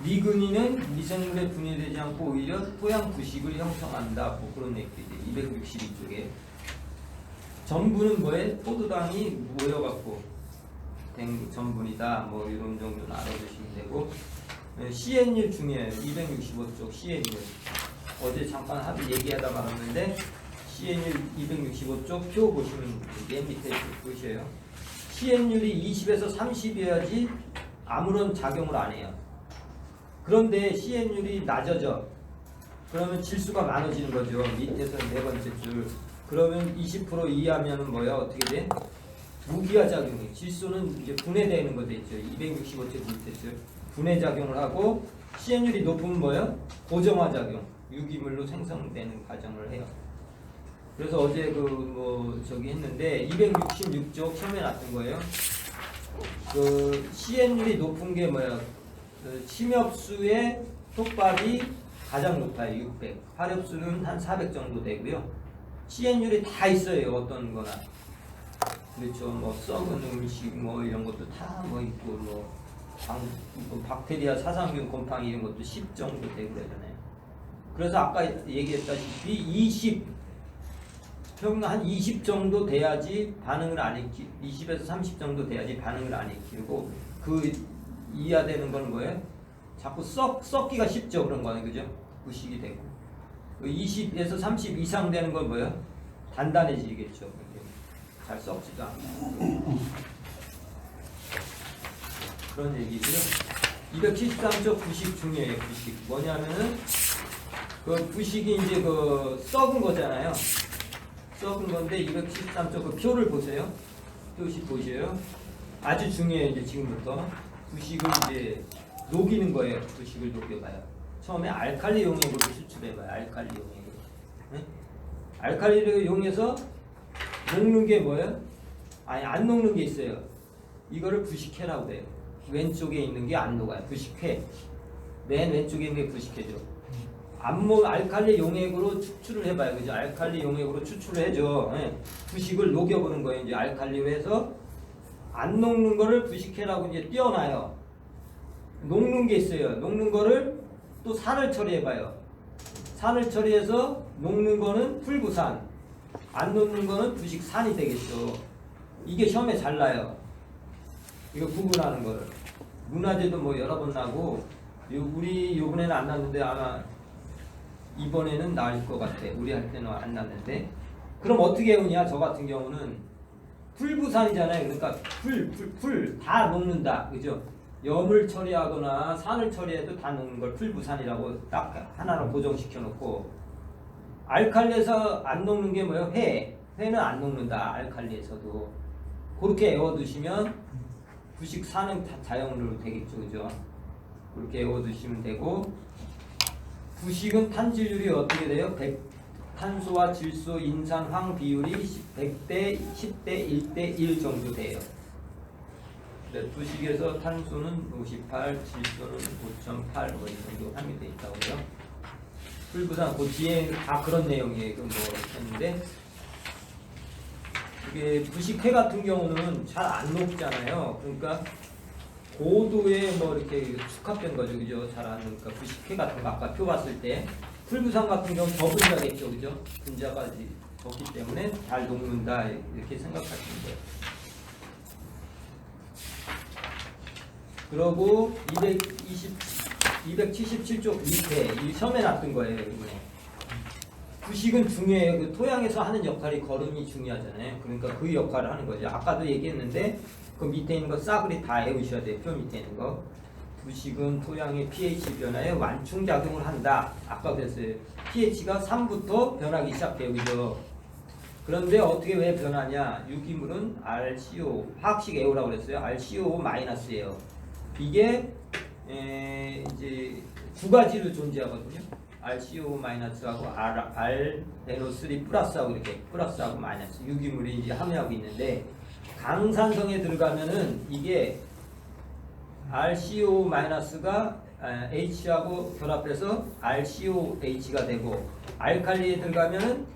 리그닌은 미생물에 분해되지 않고 오히려 토양 부식을 형성한다. 뭐 그런 얘기죠. 262쪽에. 전분은 뭐에? 포도당이 모여갖고 된 전분이다. 뭐 이런 정도는 알아두시면 되고. CN율 중요해요. 265쪽 CN율. 어제 잠깐 얘기하다 말았는데 CN율 265쪽 표 보시면 맨 밑에 보셔요. CN율이 20에서 30이어야지 아무런 작용을 안 해요. 그런데 CN율이 낮아져. 그러면 질수가 많아지는 거죠. 밑에서 네 번째 줄. 그러면 20% 이하면은 뭐야? 어떻게 돼? 무기화 작용이. 질소는 이제 분해되는 거 됐죠. 265쪽 밑에 줄. 분해 작용을 하고 CN율이 높으면 뭐예요? 고정화 작용. 유기물로 생성되는 과정을 해요. 그래서 어제 저기 했는데 266쪽 처음에 놨던 거예요. CN율이 높은 게 뭐야? 침엽수의 톡밥이 가장 높아요. 600. 화렵수는 한 400 정도 되고요. CN율이 다 있어요. 어떤 거나. 그렇죠. 뭐 썩은 음식 뭐 이런 것도 다 뭐 있고 뭐 박테리아, 사상균, 곰팡이 이런 것도 10 정도 되고 그러잖아요. 그래서 아까 얘기했다시피 20 평균 한 20 정도 돼야지 반응을 안 일으키고 20에서 30 정도 돼야지 반응을 안 일으키고 그 이하 되는 건 뭐예요? 자꾸 썩기가 쉽죠. 그런 거는 그죠? 부식이 되고 20에서 30 이상 되는 건 뭐예요? 단단해지겠죠. 잘 썩지도 않고 그런 얘기고요. 273쪽 부식 중요해요. 부식 뭐냐면은 그 부식이 이제 썩은 거잖아요. 썩은 건데 273쪽 그 표를 보세요. 표시 보셔요. 아주 중요해요. 이제 지금부터 부식을 이제 녹이는 거예요. 부식을 녹여봐요. 처음에 알칼리 용액으로 추출해봐요. 알칼리 용액으로. 네? 알칼리를 이용해서 녹는 게 뭐예요? 아니 안 녹는 게 있어요. 이거를 부식해라고 해요. 왼쪽에 있는 게 안 녹아요. 부식해. 맨 왼쪽에 있는 게 부식해죠. 알칼리 용액으로 추출을 해봐요. 그죠? 알칼리 용액으로 추출을 해줘. 네. 부식을 녹여보는 거예요. 이제 알칼리로 해서 안 녹는 거를 부식해라고 이제 띄워놔요. 녹는 게 있어요. 녹는 거를 또 산을 처리해봐요. 산을 처리해서 녹는 거는 풀부산, 안 녹는 거는 부식산이 되겠죠. 이게 시험에 잘 나요. 이거 구분하는 거를. 문화재도 뭐 여러 번 나고 우리 요번에는 안 났는데 아마 이번에는 나을 것 같아. 우리 할 때는 안 났는데. 그럼 어떻게 해오냐? 저 같은 경우는 풀부산이잖아요. 그러니까 풀 다 녹는다. 그죠? 염을 처리하거나 산을 처리해도 다 녹는 걸 풀부산이라고 딱 하나로 고정시켜 놓고 알칼리에서 안 녹는 게 뭐예요? 회는 안 녹는다. 알칼리에서도. 그렇게 외워두시면 부식산은 다 자연으로 되겠죠. 그죠? 그렇게 외워두시면 되고 부식은 탄질률이 어떻게 돼요? 탄소와 질소, 인산, 황 비율이 100대 10대 1대 1 정도 돼요. 부식에서 탄소는 58, 질소는 5.8 뭐 이 정도 함유되어 있다고 해요. 풀부산 그 뒤에 다 그런 내용이에요. 뭐 했는데 이게 부식회 같은 경우는 잘 안 녹잖아요. 그러니까 고도에 뭐 이렇게 축합된 거죠. 그죠? 잘 안 녹으니까 부식회 같은 거 아까 표 봤을 때 풀부산 같은 경우는 더 분자겠죠. 그죠? 분자까지 좋기 때문에 잘 녹는다 이렇게 생각하시면 돼요. 그러고 277쪽 밑에 이 섬에 놨던 거예요. 이번에. 부식은 중요해요. 그 토양에서 하는 역할이 거름이 중요하잖아요. 그러니까 그 역할을 하는 거죠. 아까도 얘기했는데 그 밑에 있는 거 싸그리 다 외우셔야 돼요. 표 밑에 있는 거. 부식은 토양의 pH 변화에 완충작용을 한다. 아까 그랬어요. pH가 3부터 변하기 시작해요. 그죠? 그런데 어떻게 왜 변하냐? 유기물은 RCO, 화학식 애호라고 그랬어요. RCO 마이너스예요. 이게 이제 두 가지로 존재하거든요. RCO 마이너스하고 RNO3 플러스하고 이렇게 플러스하고 마이너스 유기물이 이제 함유하고 있는데 강산성에 들어가면은 이게 RCO 마이너스가 H하고 결합해서 RCOH가 되고 알칼리에 들어가면은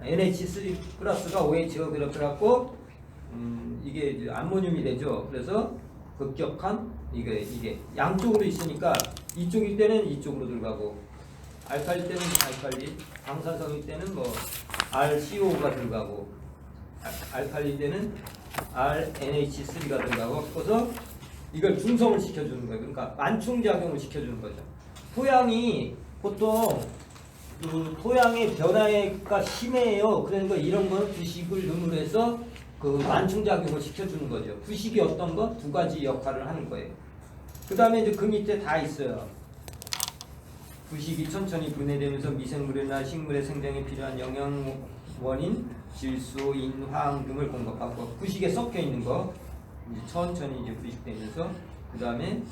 NH3 플러스가 OH가 결합해갖고 이게 이제 암모늄이 되죠. 그래서 급격한 이게 양쪽으로 있으니까 이쪽일 때는 이쪽으로 들어가고 알칼리 때는 알칼리, 강산성일 때는 뭐 RCO가 들어가고 알칼리 때는 RNH3가 들어가고 그래서 이걸 중성을 시켜주는 거예요. 그러니까 완충작용을 시켜주는 거죠. 토양이 보통 그 토양의 변화가 심해요. 그러니까 이런 건 부식을 능으로 해서 그 완충작용을 시켜주는 거죠. 부식이 어떤 거? 두 가지 역할을 하는 거예요. 그 다음에 이제 그 밑에 다 있어요. 부식이 천천히 분해되면서 미생물이나 식물의 생장에 필요한 영양원인 질소, 인, 화학 등을 공급하고 부식에 섞여 있는 거 이제 천천히 이제 부식되면서 그 다음에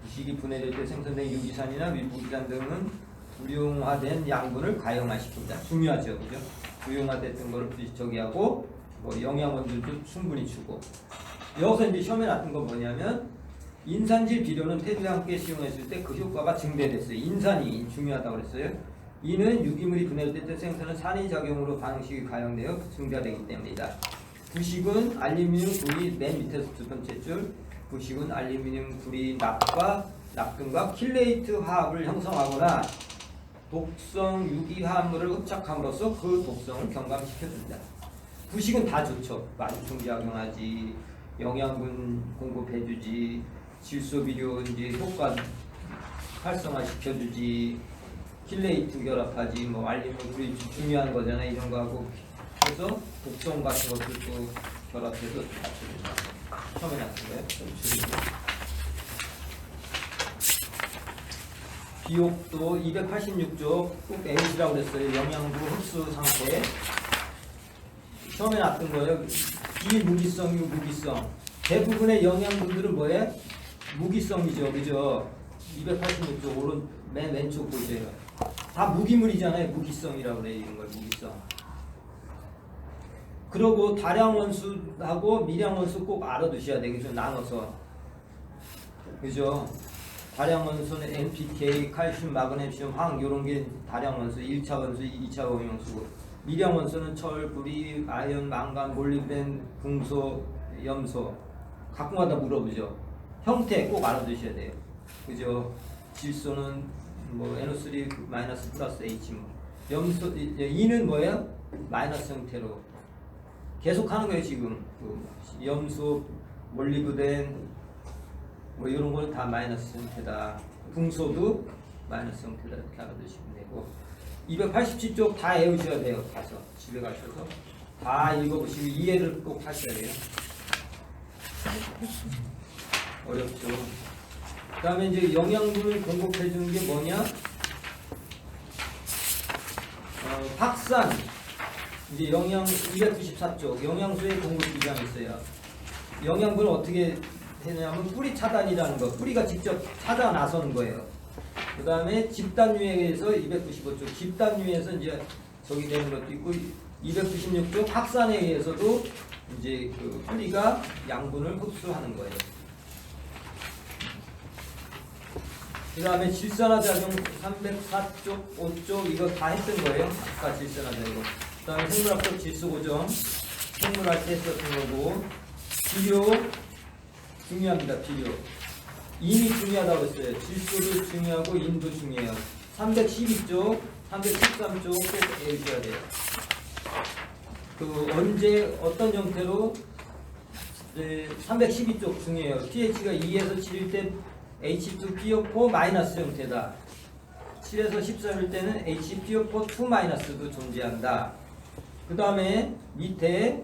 부식이 분해될 때 생성된 유기산이나 무기산 등은 불용화된 양분을 가용화시킵니다. 중요하죠, 그죠? 불용화됐던 거를 저기하고 뭐 영양원들도 충분히 주고 여기서 이제 시험에 나왔던 건 뭐냐면 인산질 비료는 테두리와 함께使用했을 때 그 효과가 증대됐어요. 인산이 중요하다고 그랬어요. 이는 유기물이 분해될 때 생성하는 산이작용으로 반응식이 가용되어 증가되기 때문이다. 부식은 알루미늄, 구리, 맨 밑에서 두 번째 줄 부식은 알루미늄, 구리, 납금과 킬레이트 화합을 형성하거나 독성 유기화합물을 흡착함으로써 그 독성을 경감시켜준다. 부식은 다 좋죠. 완충작용하지, 영양분 공급해주지, 질소비료 이제 효과 활성화시켜주지, 킬레이트 결합하지, 뭐 알루미늄 구리 중요한 거잖아요. 이런 거 하고 그래서 독성 같은 것들도 결합해서 맞춰준다. 처음에 나왔던 거예요. 비옥도 286쪽 꼭 H라고 그랬어요. 영양분 흡수 상태. 처음에 나왔던 거예요. 비무기성, 유무기성. 대부분의 영양분들은 뭐예요? 무기성이죠. 그죠? 286쪽 오른 맨 왼쪽 보세요. 다 무기물이잖아요. 무기성이라고 그래요. 이런 걸 무기성. 그리고 다량 원수하고 미량 원수 꼭 알아두셔야 되겠죠. 나눠서. 그죠? 다량 원수는 NPK, 칼슘, 마그네슘, 황 이런 게 다량 원수, 1차 원수, 2차 원수고 미량 원수는 철, 구리, 아연, 망간, 몰리벤, 궁소, 염소 각국마다 물어보죠. 형태 꼭 알아두셔야 돼요. 그죠? 질소는 뭐 NO3 마이너스 플러스 H 뭐 염소, E는 뭐예요? 마이너스 형태로 계속 하는 거예요. 지금 그 염소, 몰리브덴 뭐 이런 거는 다 마이너스 형태다. 궁소도 마이너스 형태다. 이렇게 알아두시면 되고 287쪽 다 외우셔야 돼요. 가서 집에 가셔서 다 읽어보시고 이해를 꼭 하셔야 돼요. 어렵죠. 그 다음에 이제 영양분을 공급해 주는 게 뭐냐? 박산 이제 영양 294쪽 영양소의 공급 기장이 있어요. 영양분을 어떻게 되냐면 뿌리 차단이라는 거, 뿌리가 직접 찾아 나서는 거예요. 그 다음에 집단유해에서 295쪽 집단유해에서 이제 저기 되는 것도 있고 296쪽 확산에 의해서도 이제 그 뿌리가 양분을 흡수하는 거예요. 그 다음에 질산화작용 304쪽, 5쪽 이거 다 했던 거예요. 아까 질산화작용. 그 다음에 생물학적 질소고정 생물할 때 썼던 거고 비료 중요합니다. 비료 인이 중요하다고 했어요. 질소도 중요하고 인도 중요해요. 312쪽, 313쪽 꼭 외우셔야 돼요. 그 언제 어떤 형태로 312쪽 중에요. pH가 2에서 7일 때 H2PO4 마이너스 형태다. 7에서 13일 때는 HPO4 2 마이너스도 존재한다. 그 다음에 밑에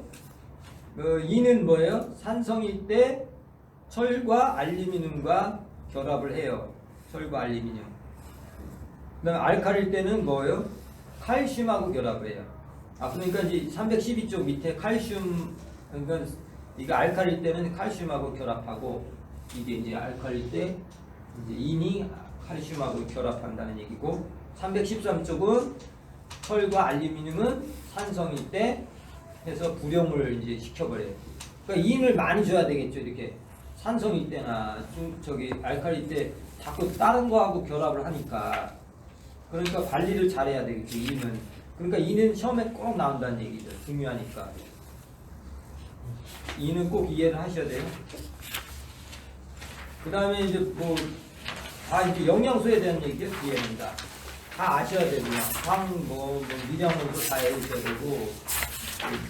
2는 뭐예요? 산성일 때 철과 알루미늄과 결합을 해요. 철과 알루미늄. 그 다음에 알칼일 때는 뭐예요? 칼슘하고 결합을 해요. 그러니까 이제 312쪽 밑에 칼슘, 그러니까 이거 알칼일 때는 칼슘하고 결합하고, 이게 이제 알칼일 때 이제 인이 칼슘하고 결합한다는 얘기고, 313쪽은 철과 알루미늄은 산성일 때 해서 불용을 이제 시켜버려요. 그러니까 인을 많이 줘야 되겠죠. 이렇게 산성일 때나 저기 알칼릴 때 자꾸 다른 거하고 결합을 하니까, 그러니까 관리를 잘해야 되겠죠. 인은. 그러니까 인은 시험에 꼭 나온다는 얘기죠. 중요하니까. 인은 꼭 이해를 하셔야 돼요. 그 다음에 이제 이제 영양소에 대한 얘기가 뒤에는 다 아셔야 되고요. 미량원도 다 외우셔야 되고,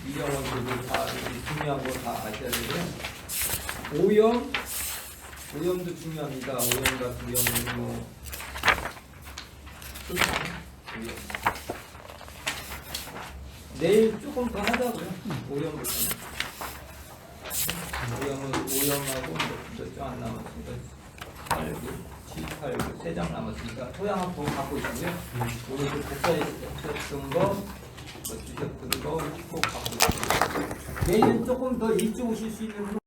미량원도 다 중요한 거 다 아셔야 되고요. 오염도 중요합니다. 오염과 부염은 오염. 내일 조금 더 하자고요. 오염부터. 오염하고 몇 장 안 남았으니까 8, 7, 8, 3장 남았으니까 토양 한번 갖고 있고요. 오늘 그 복사했던 거, 주셨던 거 꼭 갖고 있고요. 내일은 조금 더 일찍 오실 수 있는